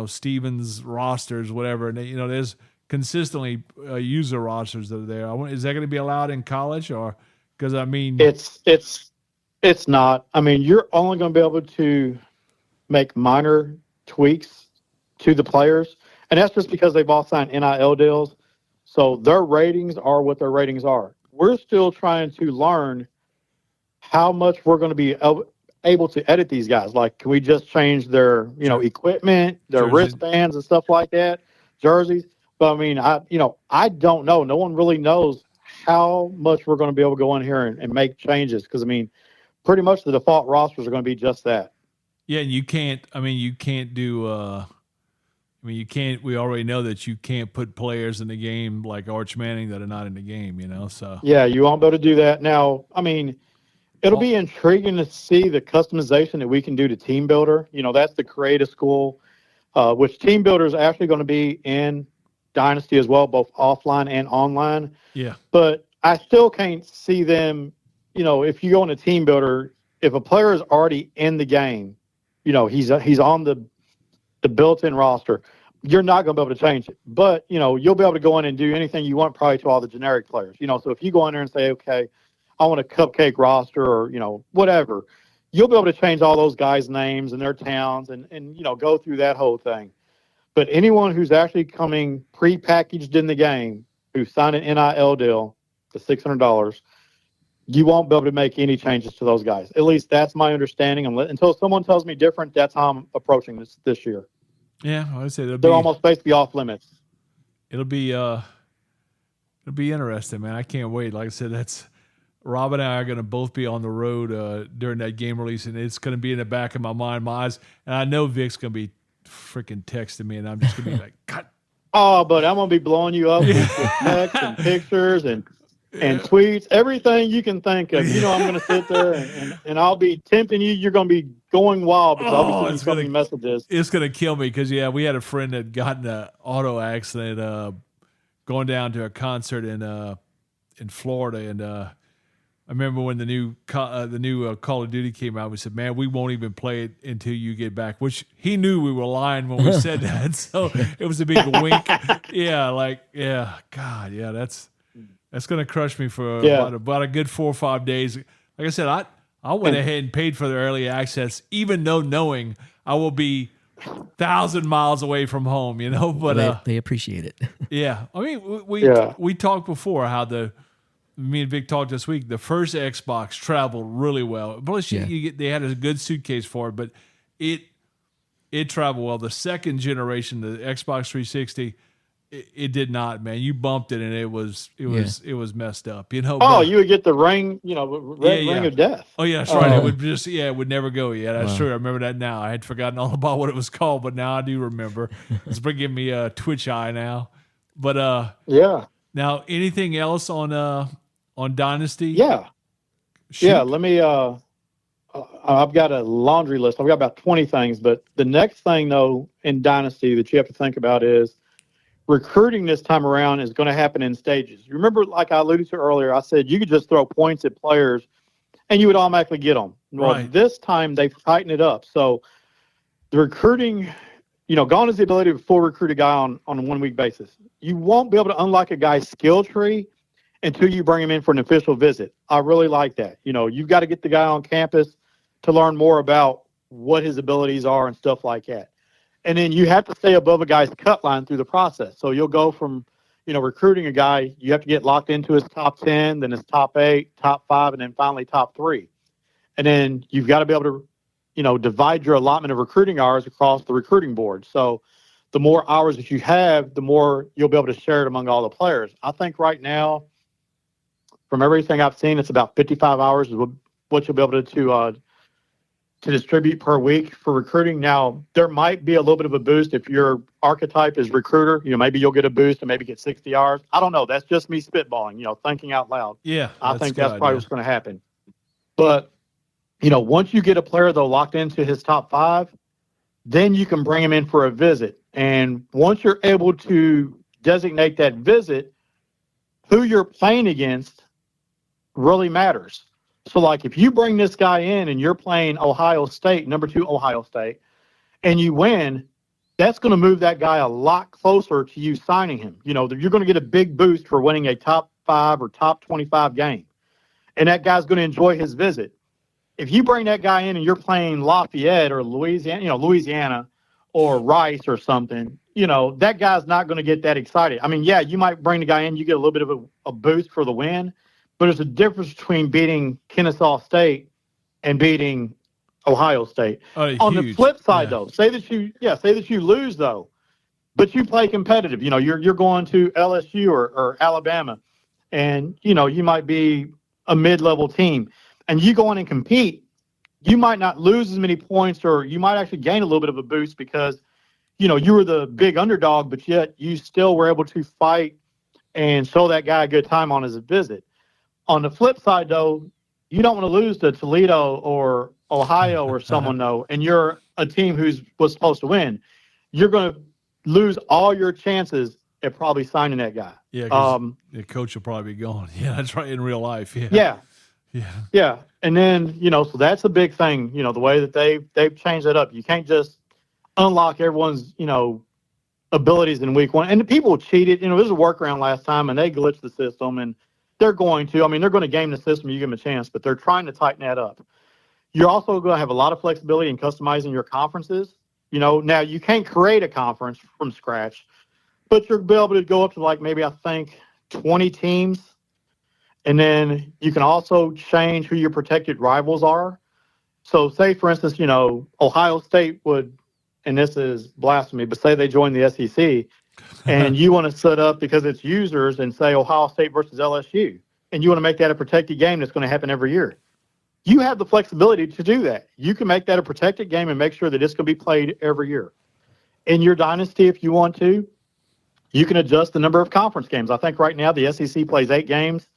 Speaker 1: Steven's rosters, whatever. And, there's consistently user rosters that are there. Is that going to be allowed in college, or, because I mean.
Speaker 3: It's not. I mean, you're only going to be able to make minor tweaks to the players. And that's just because they've all signed NIL deals. So their ratings are what their ratings are. We're still trying to learn how much we're going to be able to edit these guys. Like, can we just change their, equipment, their wristbands and stuff like that, jerseys? But I mean, I don't know. No one really knows how much we're going to be able to go in here and make changes. Because I mean, pretty much the default rosters are going to be just that.
Speaker 1: Yeah, and you can't do. We already know that you can't put players in the game like Arch Manning that are not in the game, so.
Speaker 3: Yeah, you won't be able to do that. Now, I mean, it'll be intriguing to see the customization that we can do to Team Builder. That's the creative school, which Team Builder is actually going to be in Dynasty as well, both offline and online.
Speaker 1: Yeah.
Speaker 3: But I still can't see them, if you go into Team Builder, if a player is already in the game, he's on the built-in roster, you're not going to be able to change it. But, you'll be able to go in and do anything you want probably to all the generic players. So if you go in there and say, okay, I want a cupcake roster or, whatever, you'll be able to change all those guys' names and their towns and go through that whole thing. But anyone who's actually coming pre-packaged in the game, who signed an NIL deal, the $600, you won't be able to make any changes to those guys. At least that's my understanding. Until someone tells me different, that's how I'm approaching this year.
Speaker 1: Yeah, I would say
Speaker 3: they're almost basically off limits.
Speaker 1: It'll be interesting, man. I can't wait. Like I said, that's Rob and I are going to both be on the road during that game release, and it's going to be in the back of my mind, my eyes. And I know Vic's going to be freaking texting me, and I'm just going to be like, God.
Speaker 3: Oh, but I'm going to be blowing you up with texts and pictures and tweets, everything you can think of. I'm going to sit there and I'll be tempting you. You're going to be going wild because I'll be sending so many messages.
Speaker 1: It's going to kill me because, we had a friend that got in an auto accident going down to a concert in Florida. And I remember when the new Call of Duty came out, we said, man, we won't even play it until you get back, which he knew we were lying when we said that. So it was a big wink. God, that's going to crush me for about a good 4 or 5 days. Like I said, I went ahead and paid for the early access, even though knowing I will be 1,000 miles away from home, But
Speaker 2: they appreciate it.
Speaker 1: Yeah, I mean, we talked before how me and Vic talked this week. The first Xbox traveled really well. Plus, they had a good suitcase for it, but it traveled well. The second generation, the Xbox 360. It did not, man. You bumped it and it was messed up,
Speaker 3: Oh,
Speaker 1: but,
Speaker 3: you would get the ring, ring of death.
Speaker 1: Oh yeah, that's right. It would it would never go. Yeah, that's true. I remember that now. I had forgotten all about what it was called, but now I do remember. It's giving me a twitch eye now. But now anything else on Dynasty?
Speaker 3: Yeah. Shoot. Yeah, let me I've got a laundry list. I've got about 20 things, but the next thing though in Dynasty that you have to think about is recruiting this time around is going to happen in stages. You remember, like I alluded to earlier, I said you could just throw points at players and you would automatically get them. Well,
Speaker 1: right.
Speaker 3: This time they've tightened it up. So the recruiting, gone is the ability to full recruit a guy on a 1 week basis. You won't be able to unlock a guy's skill tree until you bring him in for an official visit. I really like that. You've got to get the guy on campus to learn more about what his abilities are and stuff like that. And then you have to stay above a guy's cut line through the process. So you'll go from, recruiting a guy, you have to get locked into his top 10, then his top 8, top 5, and then finally top 3. And then you've got to be able to, divide your allotment of recruiting hours across the recruiting board. So the more hours that you have, the more you'll be able to share it among all the players. I think right now, from everything I've seen, it's about 55 hours is what you'll be able to to distribute per week for recruiting. Now, there might be a little bit of a boost if your archetype is recruiter. Maybe you'll get a boost and maybe get 60 hours. I don't know. That's just me spitballing, thinking out loud.
Speaker 1: Yeah,
Speaker 3: I think that's probably what's going to happen. But, once you get a player, though, locked into his top 5, then you can bring him in for a visit. And once you're able to designate that visit, who you're playing against really matters. So, like, if you bring this guy in and you're playing Ohio State, number 2 Ohio State, and you win, that's going to move that guy a lot closer to you signing him. You're going to get a big boost for winning a top 5 or top 25 game. And that guy's going to enjoy his visit. If you bring that guy in and you're playing Lafayette or Louisiana or Rice or something, that guy's not going to get that excited. I mean, yeah, you might bring the guy in, you get a little bit of a boost for the win, but there's a difference between beating Kennesaw State and beating Ohio State. On the flip side, though, say that you lose, though, but you play competitive. You're going to LSU or Alabama, and you might be a mid-level team, and you go in and compete. You might not lose as many points, or you might actually gain a little bit of a boost because you were the big underdog, but yet you still were able to fight and show that guy a good time on his visit. On the flip side, though, you don't want to lose to Toledo or Ohio or someone, though, and you're a team was supposed to win. You're going to lose all your chances at probably signing that guy.
Speaker 1: Yeah, the coach will probably be gone. Yeah, that's right, in real life. Yeah.
Speaker 3: Yeah. And then, so that's a big thing, the way that they've changed that up. You can't just unlock everyone's, abilities in week 1. And the people cheated. There's a workaround last time, and they glitched the system, and they're going to. I mean, they're going to game the system. You give them a chance, but they're trying to tighten that up. You're also going to have a lot of flexibility in customizing your conferences. Now you can't create a conference from scratch, but you'll be able to go up to maybe I think 20 teams. And then you can also change who your protected rivals are. So say, for instance, Ohio State would, and this is blasphemy, but say they join the SEC, and you want to set up, because it's users, and say Ohio State versus LSU, and you want to make that a protected game that's going to happen every year. You have the flexibility to do that. You can make that a protected game and make sure that it's going to be played every year. In your dynasty, if you want to, you can adjust the number of conference games. I think right now the SEC plays 8 games.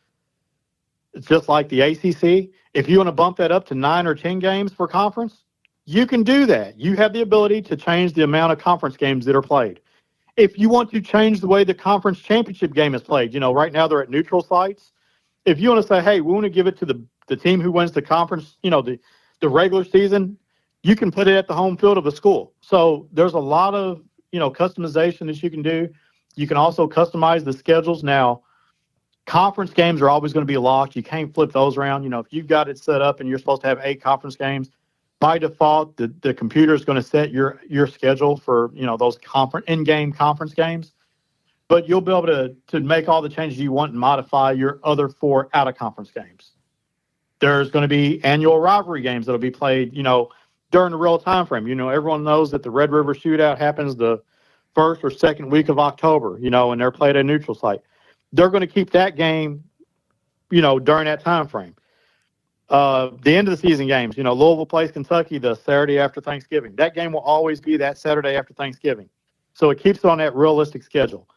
Speaker 3: It's just like the ACC. If you want to bump that up to 9 or 10 games for conference, you can do that. You have the ability to change the amount of conference games that are played. If you want to change the way the conference championship game is played, right now they're at neutral sites. If you want to say, hey, we want to give it to the team who wins the conference, the regular season, you can put it at the home field of the school. So there's a lot of, customization that you can do. You can also customize the schedules. Now, conference games are always going to be locked. You can't flip those around. If you've got it set up and you're supposed to have 8 conference games, by default, the computer is going to set your schedule for, those in-game conference games. But you'll be able to make all the changes you want and modify your other 4 out-of-conference games. There's going to be annual rivalry games that will be played, during the real time frame. Everyone knows that the Red River Shootout happens the first or second week of October, and they're played at a neutral site. They're going to keep that game, during that time frame. The end of the season games, Louisville plays Kentucky the Saturday after Thanksgiving. That game will always be that Saturday after Thanksgiving. So it keeps it on that realistic schedule.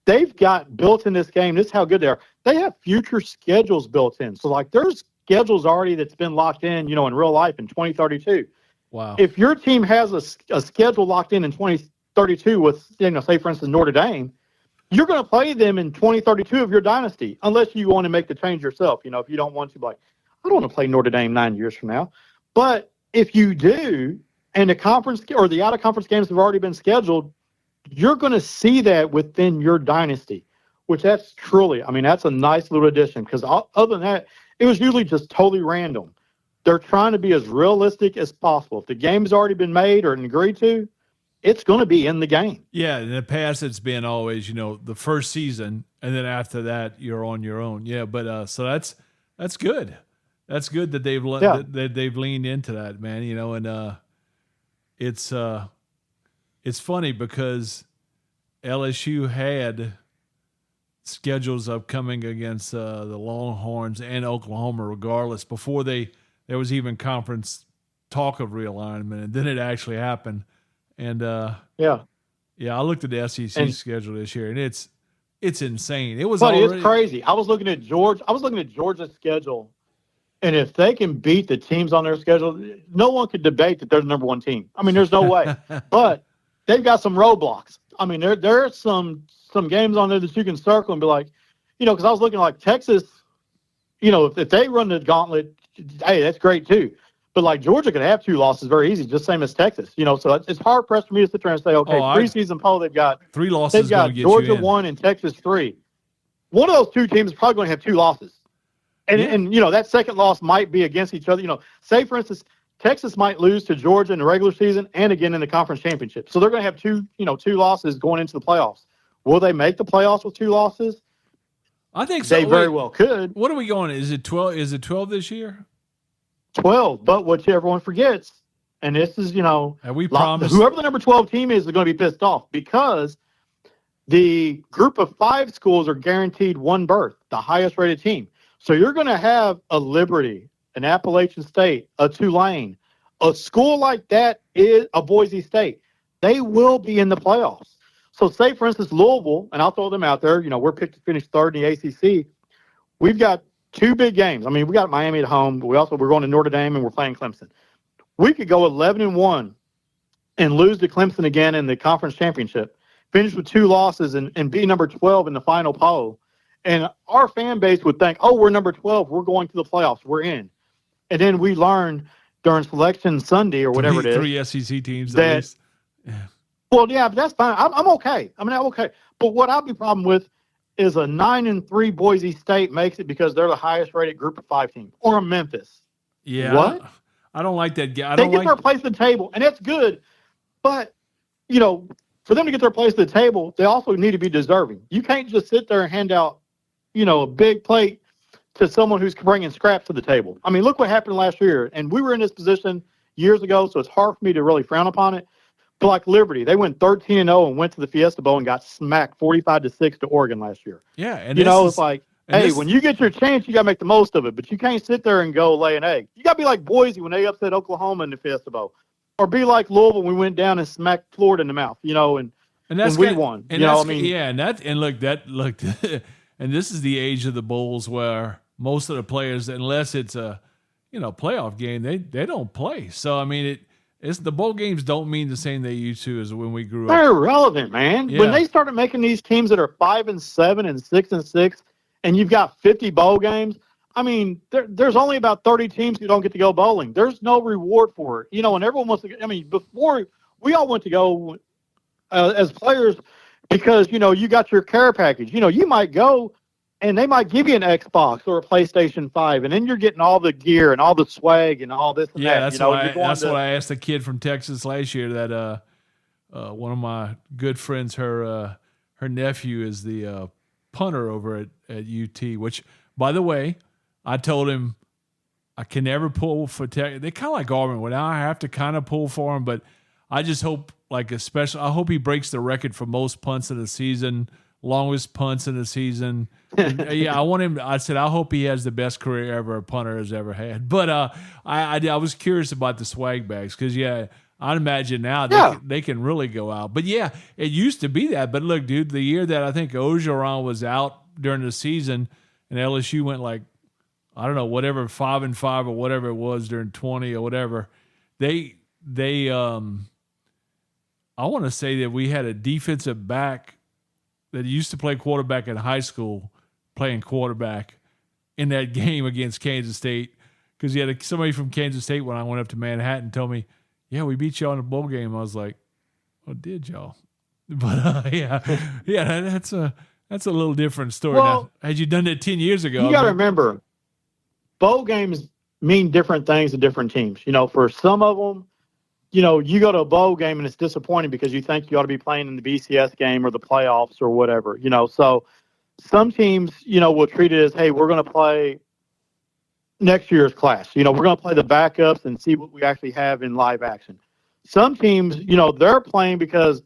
Speaker 3: They've got built in this game, this is how good they are. They have future schedules built in. So, there's schedules already that's been locked in, in real life in 2032.
Speaker 1: Wow.
Speaker 3: If your team has a schedule locked in 2032 with, say, for instance, Notre Dame, you're going to play them in 2032 of your dynasty, unless you want to make the change yourself. If you don't want to, I don't want to play Notre Dame 9 years from now. But if you do, and the conference or the out-of-conference games have already been scheduled, you're going to see that within your dynasty, which that's a nice little addition, because other than that, it was usually just totally random. They're trying to be as realistic as possible. If the game's already been made or agreed to, it's going to be in the game.
Speaker 1: Yeah, in the past it's been always, the first season, and then after that you're on your own. Yeah, but so that's good. That's good that they've leaned into that, man. And it's funny because LSU had schedules upcoming against the Longhorns and Oklahoma, regardless, before there was even conference talk of realignment, and then it actually happened. And
Speaker 3: Yeah.
Speaker 1: I looked at the SEC schedule this year, and it's insane. It was
Speaker 3: it's crazy. I was looking at Georgia's schedule, and if they can beat the teams on their schedule, no one could debate that they're the number one team. I mean, there's no way. But they've got some roadblocks. I mean, there are some games on there that you can circle and be like, because I was looking like Texas. If they run the gauntlet, hey, that's great too. But like Georgia could have 2 losses very easy, just same as Texas. So it's hard pressed for me to sit there and say, okay, preseason poll they've got
Speaker 1: 3 losses.
Speaker 3: They've got Georgia 1 and Texas 3. One of those 2 teams is probably going to have 2 losses, and that second loss might be against each other. Say for instance, Texas might lose to Georgia in the regular season and again in the conference championship. So they're going to have 2 losses going into the playoffs. Will they make the playoffs with 2 losses?
Speaker 1: I think so.
Speaker 3: They very well could.
Speaker 1: What are we going? Is it 12? Is it 12 this year?
Speaker 3: 12. But what everyone forgets, and this is,
Speaker 1: have we promised
Speaker 3: whoever the number 12 team is going to be pissed off because the group of 5 schools are guaranteed 1 berth, the highest rated team. So you're going to have a Liberty, an Appalachian State, a Tulane, a school like that is a Boise State. They will be in the playoffs. So say, for instance, Louisville, and I'll throw them out there, we're picked to finish 3rd in the ACC. We've got 2 big games. I mean, we got Miami at home, but we're going to Notre Dame and we're playing Clemson. We could go 11-1 and lose to Clemson again in the conference championship, finish with 2 losses and be number 12 in the final poll. And our fan base would think, oh, we're number 12. We're going to the playoffs. We're in. And then we learn during Selection Sunday or whatever it is.
Speaker 1: 3 SEC teams at least.
Speaker 3: Yeah. Well, yeah, but that's fine. I'm okay. I'm okay. But what I'll be problem with is a 9-3 Boise State makes it because they're the highest rated group of 5 team, or a Memphis.
Speaker 1: Yeah.
Speaker 3: What?
Speaker 1: I don't like that.
Speaker 3: They get their place at the table, and that's good. But, for them to get their place at the table, they also need to be deserving. You can't just sit there and hand out, a big plate to someone who's bringing scraps to the table. I mean, look what happened last year. And we were in this position years ago, so it's hard for me to really frown upon it. But like Liberty, they went 13-0 and went to the Fiesta Bowl and got smacked 45-6 to Oregon last year.
Speaker 1: Yeah, and
Speaker 3: it's like, hey, when you get your chance, you got to make the most of it. But you can't sit there and go lay an egg. You got to be like Boise when they upset Oklahoma in the Fiesta Bowl, or be like Louisville when we went down and smacked Florida in the mouth. And we won.
Speaker 1: And and this is the age of the bowls where most of the players, unless it's a playoff game, they don't play. So I mean it's the bowl games don't mean the same they used to as when we grew up.
Speaker 3: They're irrelevant, man.
Speaker 1: Yeah.
Speaker 3: When they started making these teams that are 5-7 and 6-6, and you've got 50 bowl games, I mean, there's only about 30 teams who don't get to go bowling. There's no reward for it, and everyone wants to. I mean, before we all went to go as players because you got your care package. You might go. And they might give you an Xbox or a PlayStation 5, and then you're getting all the gear and all the swag and all this and that.
Speaker 1: That's what I asked a kid from Texas last year that one of my good friends, her nephew is the punter over at UT, which, by the way, I told him I can never pull for Texas. They're kind of like Auburn. Well, now I have to kind of pull for him, but I just hope, I hope he breaks the record for most punts in the season, longest punts in the season. I want him. I said I hope he has the best career ever a punter has ever had. But I was curious about the swag bags because I'd imagine now they can really go out. But it used to be that. But look, dude, the year that I think Orgeron was out during the season and LSU went like I don't know whatever 5-5 or whatever it was during 20 or whatever, they I want to say that we had a defensive back that used to play quarterback in high school playing quarterback in that game against Kansas State because he had somebody from Kansas State when I went up to Manhattan told me, yeah, we beat y'all in the bowl game. I was like, oh, did y'all? But that's a little different story. Now, had you done that 10 years ago?
Speaker 3: You got to remember, bowl games mean different things to different teams. For some of them, you go to a bowl game and it's disappointing because you think you ought to be playing in the BCS game or the playoffs or whatever, So some teams, will treat it as, hey, we're going to play next year's class. We're going to play the backups and see what we actually have in live action. Some teams, they're playing because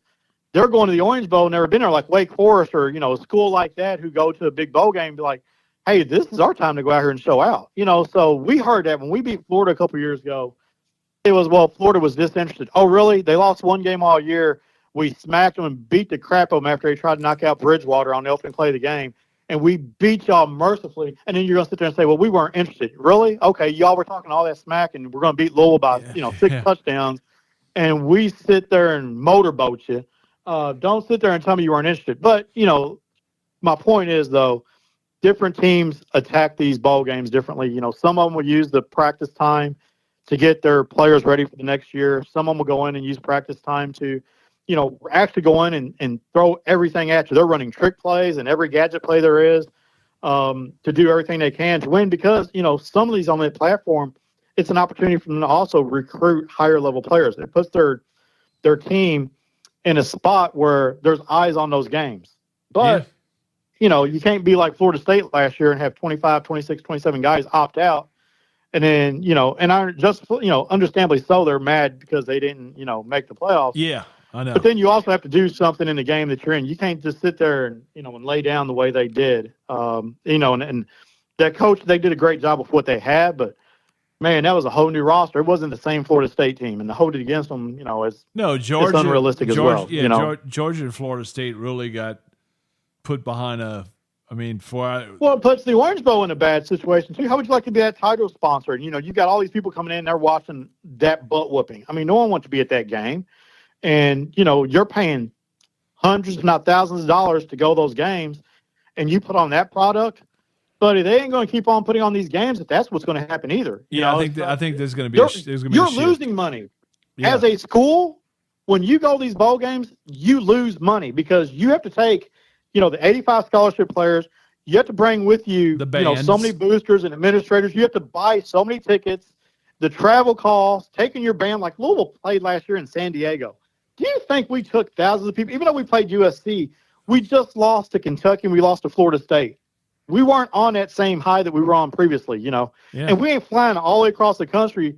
Speaker 3: they're going to the Orange Bowl, never been there, like Wake Forest or, a school like that who go to a big bowl game and be like, hey, this is our time to go out here and show out. So we heard that when we beat Florida a couple years ago. It was, well, Florida was disinterested. Oh, really? They lost one game all year. We smacked them and beat the crap out of them after they tried to knock out Bridgewater on the opening play of the game. And we beat y'all mercifully. And then you're going to sit there and say, well, we weren't interested. Really? Okay, y'all were talking all that smack, and we're going to beat Louisville by, 6 touchdowns. And we sit there and motorboat you. Don't sit there and tell me you weren't interested. But, my point is, though, different teams attack these bowl games differently. Some of them will use the practice time to get their players ready for the next year. Some of them will go in and use practice time to, actually go in and throw everything at you. They're running trick plays and every gadget play there is to do everything they can to win because, some of these on that platform, it's an opportunity for them to also recruit higher level players. It puts their team in a spot where there's eyes on those games. But, you can't be like Florida State last year and have 25, 26, 27 guys opt out. And then, and I just, understandably so, they're mad because they didn't, make the playoffs.
Speaker 1: Yeah, I know.
Speaker 3: But then you also have to do something in the game that you're in. You can't just sit there and, and lay down the way they did. And that coach, they did a great job with what they had, but man, that was a whole new roster. It wasn't the same Florida State team, and to hold it against them, is
Speaker 1: Georgia,
Speaker 3: it's unrealistic as well.
Speaker 1: Yeah, Georgia and Florida State really got put behind
Speaker 3: well, it puts the Orange Bowl in a bad situation too. How would you like to be that title sponsor? And you got all these people coming in there watching that butt whooping. I mean, no one wants to be at that game, and you're paying hundreds, if not thousands, of dollars to go those games, and you put on that product. But they ain't going to keep on putting on these games if that's what's going to happen either.
Speaker 1: I think there's going to be
Speaker 3: you're losing money as a school. When you go to these bowl games, you lose money because you have to take the 85 scholarship players. You have to bring with you so many boosters and administrators. You have to buy so many tickets, the travel costs, taking your band like Louisville played last year in San Diego. Do you think we took thousands of people? Even though we played USC, we just lost to Kentucky and we lost to Florida State. We weren't on that same high that we were on previously, And we ain't flying all the way across the country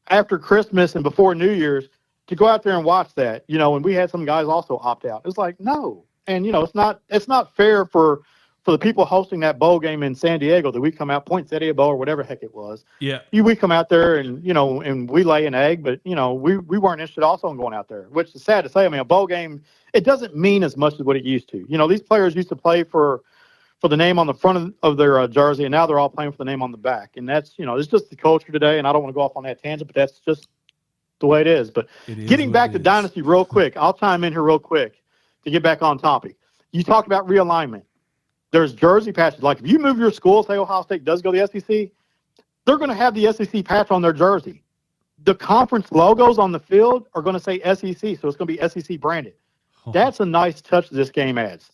Speaker 3: after Christmas and before New Year's to go out there and watch that, and we had some guys also opt out. It's like, no. And, it's not fair for the people hosting that bowl game in San Diego that we come out, Poinsettia Bowl or whatever heck it was.
Speaker 1: Yeah.
Speaker 3: We come out there and, and we lay an egg, but, we weren't interested also in going out there, which is sad to say. I mean, a bowl game, it doesn't mean as much as what it used to. These players used to play for the name on the front of their jersey, and now they're all playing for the name on the back. And that's, it's just the culture today, and I don't want to go off on that tangent, but that's just the way it is. But getting back to Dynasty real quick, I'll chime in here real quick to get back on topic. You talked about realignment. There's jersey patches. Like if you move your school, say Ohio State does go to the SEC, they're going to have the SEC patch on their jersey. The conference logos on the field are going to say SEC, so it's going to be SEC branded. That's a nice touch this game adds.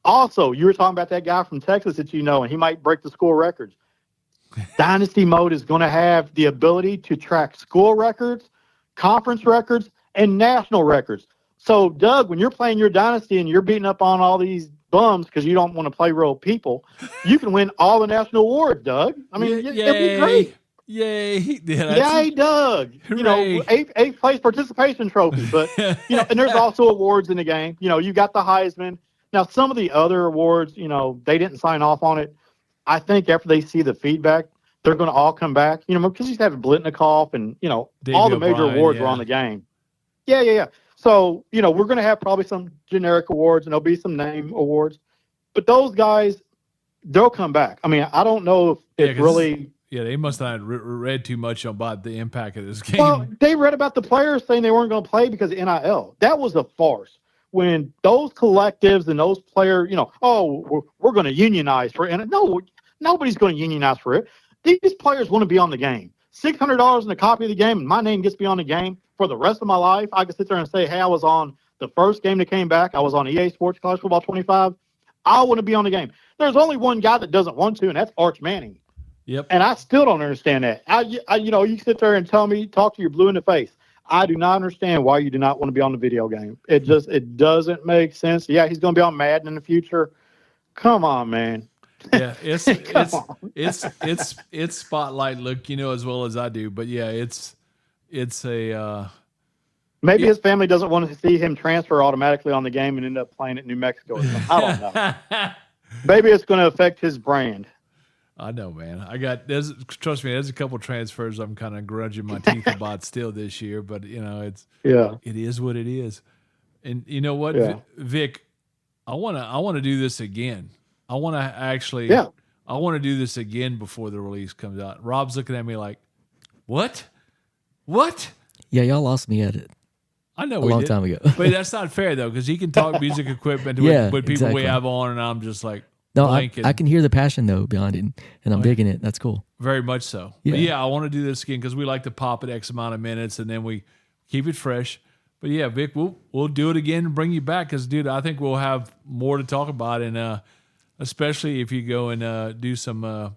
Speaker 3: Also, you were talking about that guy from Texas that and he might break the school records. Dynasty mode is going to have the ability to track school records, conference records, and national records. So, Doug, when you're playing your Dynasty and you're beating up on all these bums because you don't want to play real people, you can win all the national awards, Doug. I mean, it'd be great.
Speaker 1: Yay.
Speaker 3: Yay, Doug.
Speaker 1: Hooray.
Speaker 3: Eighth place participation trophy. But, and there's also awards in the game. You got the Heisman. Now, some of the other awards, they didn't sign off on it. I think after they see the feedback, they're going to all come back, because he's having Blitnikoff and, all the major awards were on the game. Yeah. So, we're going to have probably some generic awards and there'll be some name awards. But those guys, they'll come back. I mean, I don't know if it's really –
Speaker 1: yeah, they must not have read too much about the impact of this game.
Speaker 3: Well, they read about the players saying they weren't going to play because of NIL. That was a farce. When those collectives and those players, we're going to unionize for it. No, nobody's going to unionize for it. These players want to be on the game. $600 in a copy of the game, and my name gets to be on the game for the rest of my life. I can sit there and say, hey, I was on the first game that came back. I was on EA Sports College Football 25. I want to be on the game. There's only one guy that doesn't want to, and that's Arch Manning.
Speaker 1: Yep.
Speaker 3: And I still don't understand that. You sit there and talk to your blue in the face. I do not understand why you do not want to be on the video game. It doesn't make sense. Yeah, he's going to be on Madden in the future. Come on, man.
Speaker 1: Yeah, it's spotlight look, as well as I do. But yeah, it's a
Speaker 3: maybe his family doesn't want to see him transfer automatically on the game and end up playing at New Mexico. I don't know. Maybe it's going to affect his brand.
Speaker 1: I know, man. Trust me, there's a couple transfers I'm kind of grudging my teeth about still this year, but it is what it is. And you know what, Vic, I want to do this again. I want to do this again before the release comes out. Rob's looking at me like, what?
Speaker 2: Yeah, y'all lost me at it.
Speaker 1: I know
Speaker 2: a long time ago.
Speaker 1: But that's not fair, though, because he can talk music equipment with people we have on, and I'm just like,
Speaker 2: no, I can hear the passion, though, behind it, and I'm digging it. That's cool.
Speaker 1: Very much so.
Speaker 2: Yeah,
Speaker 1: But I want to do this again because we like to pop it X amount of minutes, and then we keep it fresh. But yeah, Vic, we'll do it again and bring you back because, dude, I think we'll have more to talk about, and especially if you go and do some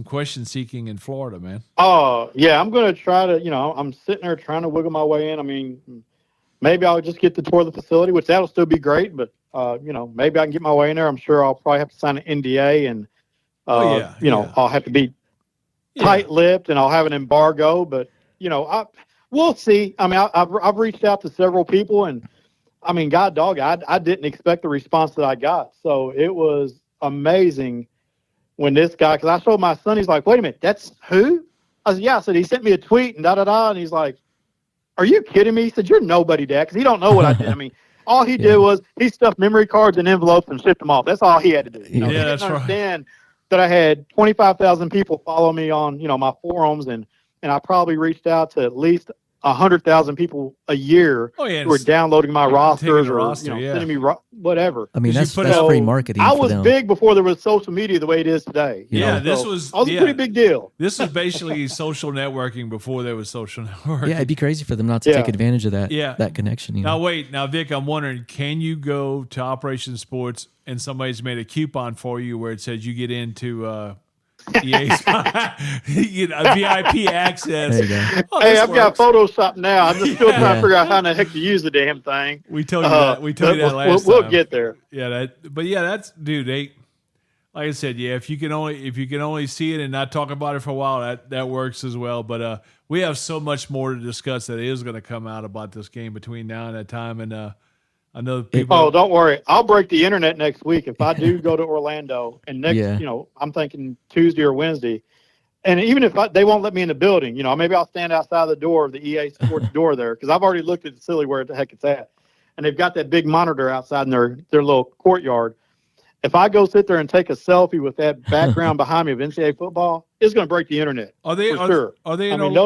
Speaker 1: question seeking in Florida, man.
Speaker 3: Oh, yeah, I'm going to try to, I'm sitting there trying to wiggle my way in. I mean, maybe I'll just get to tour the facility, which that'll still be great, but, maybe I can get my way in there. I'm sure I'll probably have to sign an NDA and, I'll have to be tight-lipped and I'll have an embargo, but, we'll see. I mean, I've reached out to several people and, I mean, God dog, I didn't expect the response that I got. So it was amazing when this guy, because I showed my son, he's like, wait a minute, that's who? I said, yeah. I said, he sent me a tweet and da-da-da. And he's like, are you kidding me? He said, you're nobody, Dad, because he don't know what I did. I mean, all he did was he stuffed memory cards in envelopes and shipped them off. That's all he had to do. He didn't understand that I had 25,000 people follow me on, my forums, and I probably reached out to at least 100,000 people a year who were downloading my rosters or sending me whatever.
Speaker 2: I mean, that's free marketing.
Speaker 3: I was big before there was social media the way it is today.
Speaker 1: I was
Speaker 3: a pretty big deal.
Speaker 1: This was basically social networking before there was social networking.
Speaker 2: Yeah, it'd be crazy for them not to take advantage of that. That connection.
Speaker 1: Now Vic, I'm wondering, can you go to Operation Sports and somebody's made a coupon for you where it says you get into EA's you get a VIP access.
Speaker 3: I've got Photoshop now. I'm just still trying to figure out how the heck to use the damn thing.
Speaker 1: We told you that. We told you that last time.
Speaker 3: We'll get there.
Speaker 1: Yeah, that's dude. Like I said, if you can only see it and not talk about it for a while, that works as well. But we have so much more to discuss that is going to come out about this game between now and that time. And I know people.
Speaker 3: Oh, don't worry. I'll break the internet next week if I do go to Orlando. And next, I'm thinking Tuesday or Wednesday. And even if they won't let me in the building, maybe I'll stand outside the door of the EA Sports door there because I've already looked at the facility where the heck it's at. And they've got that big monitor outside in their little courtyard. If I go sit there and take a selfie with that background behind me of NCAA football, it's going to break the internet.
Speaker 1: Are they?
Speaker 3: For sure.
Speaker 1: Are they?
Speaker 3: I mean,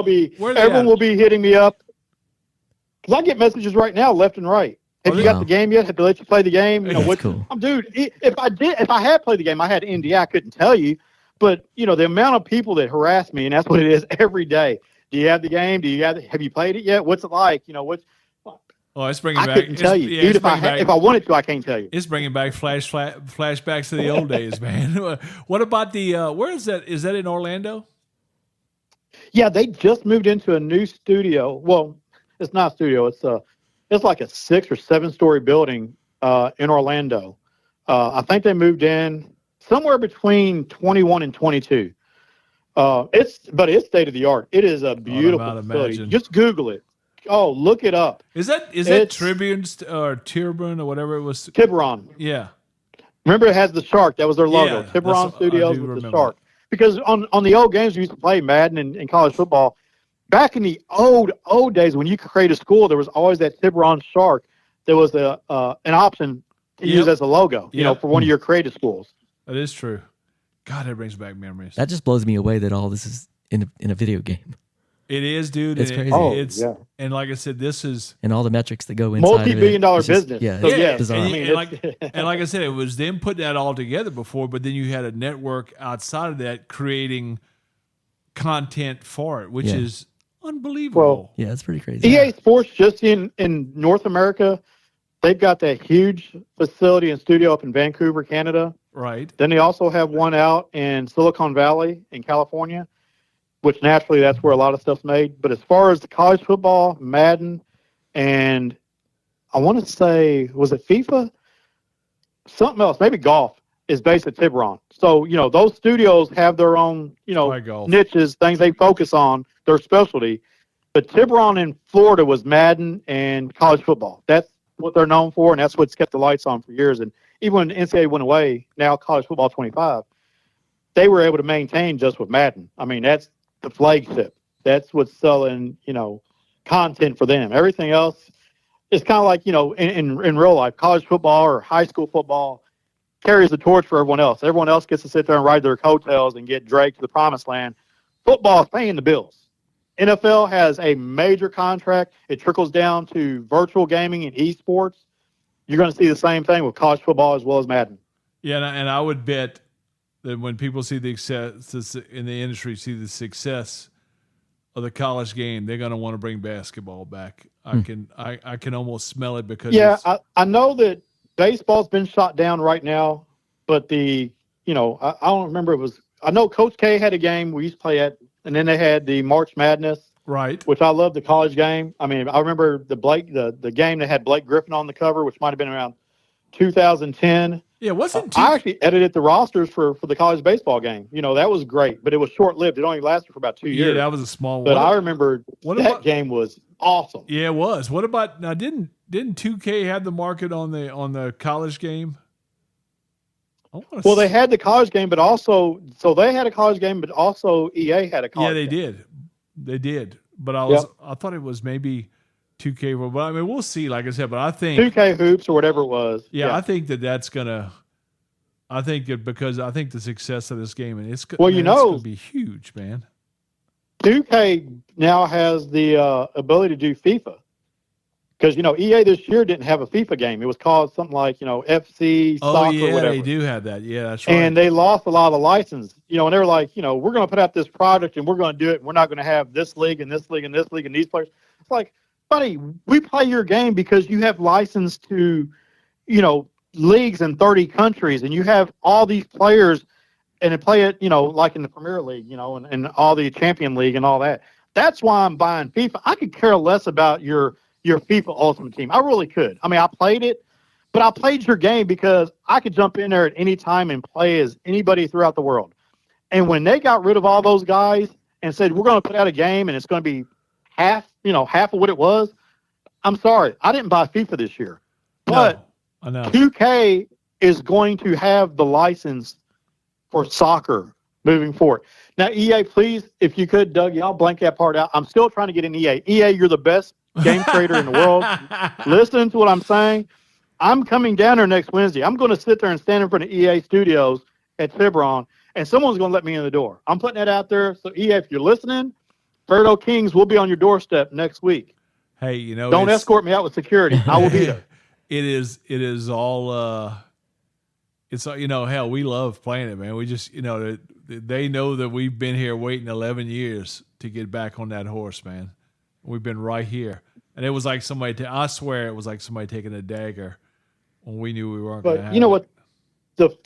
Speaker 3: everyone will be hitting me up because I get messages right now, left and right. Have you got the game yet? Have they let you play the game?
Speaker 2: Cool.
Speaker 3: Dude, if I had played the game, I had NDA. I couldn't tell you, but the amount of people that harass me, and that's what it is every day. Do you have the game? Have you played it yet? What's it like?
Speaker 1: It's bringing back.
Speaker 3: I couldn't tell you. Dude, if I wanted to, I can't tell you.
Speaker 1: It's bringing back flashbacks to the old days, man. What about the? Where is that? Is that in Orlando?
Speaker 3: Yeah, they just moved into a new studio. Well, it's not a studio. It's like a 6 or 7 story building in Orlando. I think they moved in somewhere between 21 and 22. It's state of the art. It is a beautiful facility.
Speaker 1: Imagine.
Speaker 3: Just Google it. Oh, look it up.
Speaker 1: Is that Tribune or Tiburon or whatever it was?
Speaker 3: Tiburon.
Speaker 1: Yeah.
Speaker 3: Remember, it has the shark. That was their logo.
Speaker 1: Yeah,
Speaker 3: Tiburon Studios with the shark. Because on the old games we used to play Madden and college football. Back in the old days, when you could create a school, there was always that Tiburon shark. There was an option to use as a logo, for one of your creative schools.
Speaker 1: That is true. God, that brings back memories.
Speaker 2: That just blows me away that all this is in a video game.
Speaker 1: It is, dude.
Speaker 2: It's crazy.
Speaker 1: And like I said, this is
Speaker 2: and all the metrics that go inside
Speaker 3: multi-billion-dollar business.
Speaker 1: And like I said, it was them putting that all together before, but then you had a network outside of that creating content for it, which is unbelievable.
Speaker 2: Well, it's pretty crazy.
Speaker 3: EA Sports just in North America, they've got that huge facility and studio up in Vancouver, Canada.
Speaker 1: Right.
Speaker 3: Then they also have one out in Silicon Valley in California, which naturally that's where a lot of stuff's made. But as far as the college football, Madden, and I want to say, was it FIFA? Something else, maybe golf, is based at Tiburon. So, those studios have their own, niches, things they focus on, their specialty. But Tiburon in Florida was Madden and college football. That's what they're known for, and that's what's kept the lights on for years. And even when NCAA went away, now college football 25, they were able to maintain just with Madden. I mean, that's the flagship. That's what's selling, content for them. Everything else is kind of like, in real life, college football or high school football carries the torch for everyone else. Everyone else gets to sit there and ride their coattails and get dragged to the promised land. Football is paying the bills. NFL has a major contract. It trickles down to virtual gaming and esports. You're going to see the same thing with college football as well as Madden.
Speaker 1: Yeah, and I would bet that when people see the success in the industry, see the success of the college game, they're going to want to bring basketball back. I can almost smell it because
Speaker 3: I know that baseball's been shot down right now, but I don't remember I know Coach K had a game we used to play at, and then they had the March Madness,
Speaker 1: right?
Speaker 3: Which I love the college game. I mean, I remember the game that had Blake Griffin on the cover, which might have been around 2010.
Speaker 1: Yeah, wasn't
Speaker 3: I actually edited the rosters for the college baseball game. That was great, but it was short lived. It only lasted for about 2 years.
Speaker 1: Yeah, that was a small
Speaker 3: one. But I remember that game was awesome.
Speaker 1: Yeah, it was. What about now? Didn't 2K have the market on the college game?
Speaker 3: Well, they had the college game, but also they had a college game, but also EA had a college game.
Speaker 1: Yeah, they did. But I thought it was maybe 2K. But I mean, we'll see. Like I said, but I think
Speaker 3: 2K hoops or whatever it was.
Speaker 1: Yeah, I think that's gonna. I think because I think the success of this game and it's
Speaker 3: well,
Speaker 1: it's gonna be huge, man.
Speaker 3: 2K now has the ability to do FIFA. Because, EA this year didn't have a FIFA game. It was called something like, FC Soccer or whatever.
Speaker 1: They do have that. Yeah, that's right.
Speaker 3: And they lost a lot of the license. And they were like, we're going to put out this product and we're going to do it. And we're not going to have this league and this league and this league and these players. It's like, buddy, we play your game because you have license to, leagues in 30 countries. And you have all these players and they play it, like in the Premier League, and all the Champion League and all that. That's why I'm buying FIFA. I could care less about your FIFA Ultimate Team. I really could. I mean, I played it, but I played your game because I could jump in there at any time and play as anybody throughout the world. And when they got rid of all those guys and said, we're going to put out a game and it's going to be half of what it was, I'm sorry. I didn't buy FIFA this year. But
Speaker 1: I know.
Speaker 3: 2K is going to have the license for soccer moving forward. Now, EA, please, if you could, Doug, y'all blank that part out. I'm still trying to get in EA. EA, you're the best game creator in the world. Listen to what I'm saying. I'm coming down there next Wednesday. I'm going to sit there and stand in front of EA Studios at Tiburon, and someone's going to let me in the door. I'm putting that out there. So, EA, if you're listening, FAIRDALE Kings will be on your doorstep next week.
Speaker 1: Hey,
Speaker 3: don't escort me out with security. I will be there.
Speaker 1: It is all it's hell, we love playing it, man. We just they know that we've been here waiting 11 years to get back on that horse, man. We've been right here. And it was like I swear it was like somebody taking a dagger when we knew we weren't going to have it.
Speaker 3: But you know what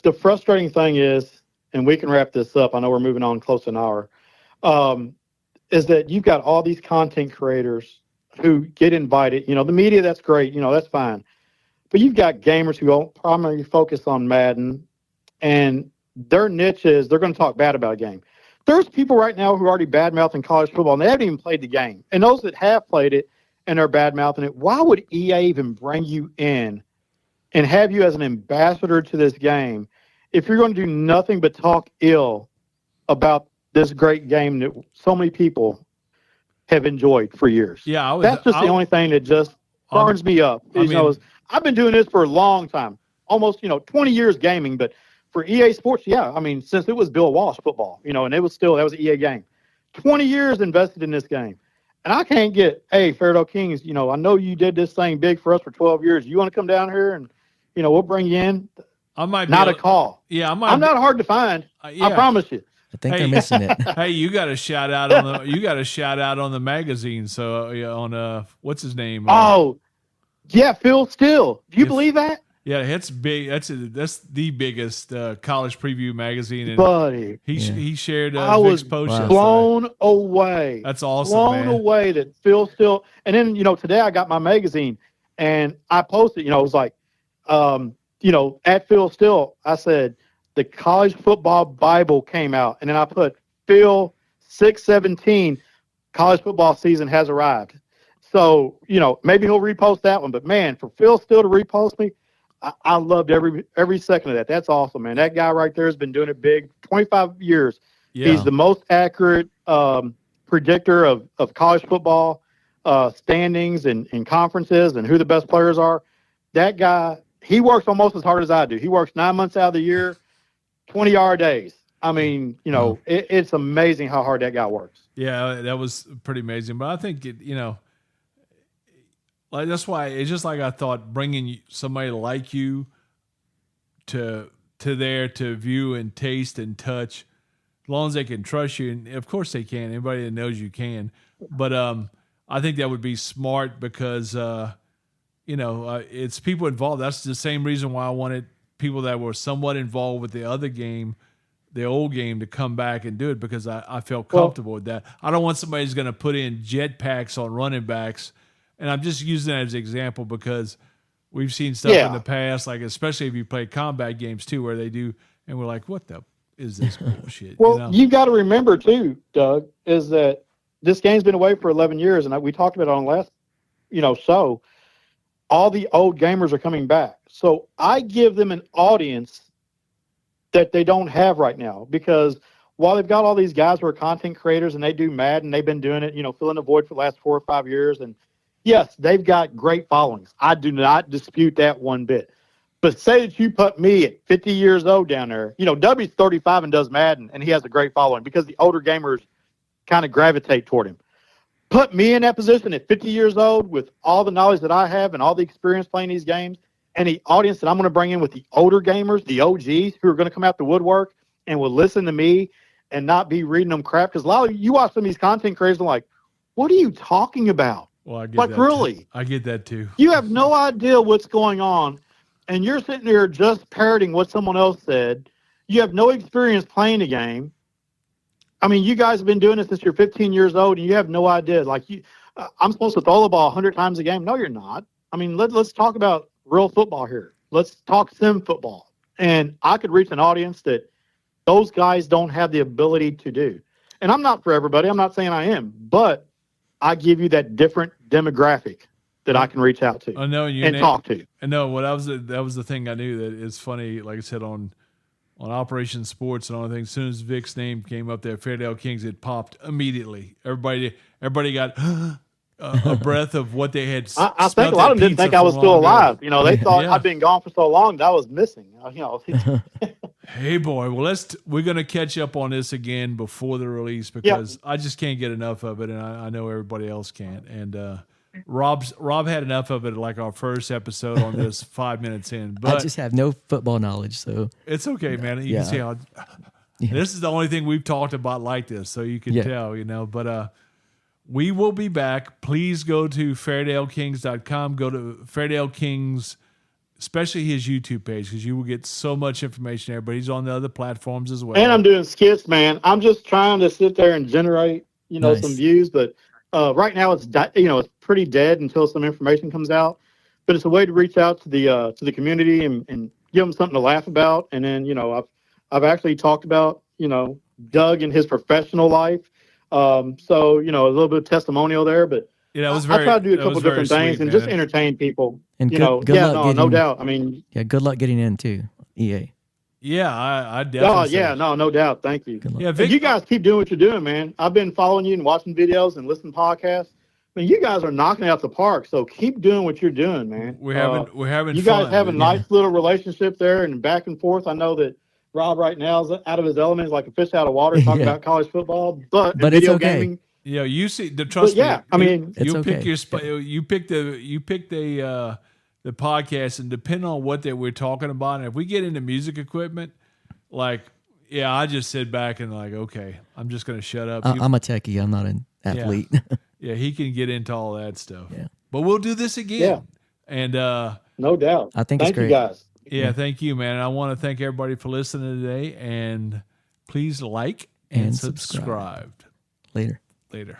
Speaker 3: the frustrating thing is, and we can wrap this up, I know we're moving on close to an hour, is that you've got all these content creators who get invited. The media, that's great. That's fine. But you've got gamers who primarily focus on Madden, and their niche is they're going to talk bad about a game. There's people right now who are already bad-mouthing college football, and they haven't even played the game. And those that have played it and are bad-mouthing it, why would EA even bring you in and have you as an ambassador to this game if you're going to do nothing but talk ill about this great game that so many people have enjoyed for years?
Speaker 1: Yeah,
Speaker 3: that's just the only thing that just burns me up. I've been doing this for a long time, almost 20 years gaming, but for EA Sports, since it was Bill Walsh football, and that was an EA game. 20 years invested in this game. And I can't get, hey, FAIRDALE Kings, I know you did this thing big for us for 12 years. You want to come down here and, we'll bring you in?
Speaker 1: I might
Speaker 3: not a call.
Speaker 1: Yeah,
Speaker 3: I'm not hard to find. I promise you.
Speaker 2: I think they're missing it.
Speaker 1: Hey, you got a shout out on the magazine. So on what's his name?
Speaker 3: Yeah, Phil Steele. Do you believe that?
Speaker 1: Yeah, it's big. That's the biggest college preview magazine. And
Speaker 3: buddy,
Speaker 1: he shared.
Speaker 3: I was blown away.
Speaker 1: That's awesome,
Speaker 3: blown away that Phil Steele. And then today I got my magazine and I posted. It was like, at Phil Steele, I said the college football Bible came out, and then I put Phil 617. College football season has arrived. So maybe he'll repost that one. But man, for Phil Steele to repost me. I loved every second of that. That's awesome, man. That guy right there has been doing it big 25 years.
Speaker 1: Yeah.
Speaker 3: He's the most accurate predictor of college football standings and conferences and who the best players are. That guy, he works almost as hard as I do. He works 9 months out of the year, 20-hour days. I mean, it's amazing how hard that guy works.
Speaker 1: Yeah, that was pretty amazing. But I think like that's why it's just like I thought bringing somebody like you to there to view and taste and touch, as long as they can trust you, and of course they can. Anybody that knows you can. But I think that would be smart because it's people involved. That's the same reason why I wanted people that were somewhat involved with the other game, the old game, to come back and do it because I felt comfortable with that. I don't want somebody who's going to put in jetpacks on running backs. And I'm just using that as an example because we've seen stuff in the past, like especially if you play combat games too, where they do, and we're like, what the is this bullshit?
Speaker 3: Well, you've got to remember too, Doug, is that this game's been away for 11 years, and we talked about it on last, show. All the old gamers are coming back. So I give them an audience that they don't have right now because while they've got all these guys who are content creators and they do Madden, they've been doing it, filling the void for the last 4 or 5 years, and yes, they've got great followings. I do not dispute that one bit. But say that you put me at 50 years old down there. W's 35 and does Madden, and he has a great following because the older gamers kind of gravitate toward him. Put me in that position at 50 years old with all the knowledge that I have and all the experience playing these games, and the audience that I'm going to bring in with the older gamers, the OGs, who are going to come out the woodwork and will listen to me and not be reading them crap. Because a lot of you watch some of these content creators and like, what are you talking about?
Speaker 1: Well, I get
Speaker 3: like,
Speaker 1: that
Speaker 3: really?
Speaker 1: Too. I get that too.
Speaker 3: You have no idea what's going on, and you're sitting there just parroting what someone else said. You have no experience playing the game. I mean, you guys have been doing this since you're 15 years old, and you have no idea. Like, I'm supposed to throw the ball 100 times a game. No, you're not. I mean, let's talk about real football here. Let's talk sim football. And I could reach an audience that those guys don't have the ability to do. And I'm not for everybody. I'm not saying I am, but I give you that different demographic that I can reach out to and talk to.
Speaker 1: I know that was the thing I knew that it's funny. Like I said on Operation Sports and all the things. As soon as Vic's name came up there, Fairdale Kings, it popped immediately. Everybody got a breath of what they had.
Speaker 3: I think a lot of them didn't think I was still alive. They thought I'd been gone for so long that I was missing.
Speaker 1: Hey boy, well we're gonna catch up on this again before the release because I just can't get enough of it, and I know everybody else can't. And Rob had enough of it like our first episode on this 5 minutes in. But
Speaker 2: I just have no football knowledge, so
Speaker 1: it's okay, man. You can see how this is the only thing we've talked about like this, so you can tell, But we will be back. Please go to FairdaleKings.com. Go to Fairdale Kings, especially his YouTube page, because you will get so much information there. But he's on the other platforms as well.
Speaker 3: And I'm doing skits, man. I'm just trying to sit there and generate, some views. But right now, it's it's pretty dead until some information comes out. But it's a way to reach out to the community and give them something to laugh about. And then I've actually talked about Doug and his professional life. So a little bit of testimonial there, but I try to do a couple different things and just entertain people.
Speaker 2: And good luck
Speaker 3: no doubt. I mean,
Speaker 2: good luck getting in too, EA.
Speaker 1: Yeah, I definitely.
Speaker 3: No doubt. Thank you.
Speaker 2: Yeah,
Speaker 3: Vic, you guys keep doing what you're doing, man. I've been following you and watching videos and listening to podcasts. I mean, you guys are knocking it out the park. So keep doing what you're doing, man.
Speaker 1: We're having.
Speaker 3: You guys have a nice little relationship there and back and forth. I know that Rob right now is out of his element, like a fish out of water, talking about college football, but video gaming.
Speaker 1: Yeah, you see the trust.
Speaker 3: Me, I mean,
Speaker 1: you pick you pick the podcast, and depending on what we're talking about, and if we get into music equipment, I just sit back and okay, I'm just going to shut up.
Speaker 2: I'm a techie. I'm not an athlete.
Speaker 1: Yeah, he can get into all that stuff. Yeah, but we'll do this again. Yeah, and
Speaker 3: no doubt.
Speaker 2: I think it's great.
Speaker 3: Thank you guys.
Speaker 1: Yeah, thank you, man. I want to thank everybody for listening today, and please like and subscribe.
Speaker 2: Later.
Speaker 1: Later.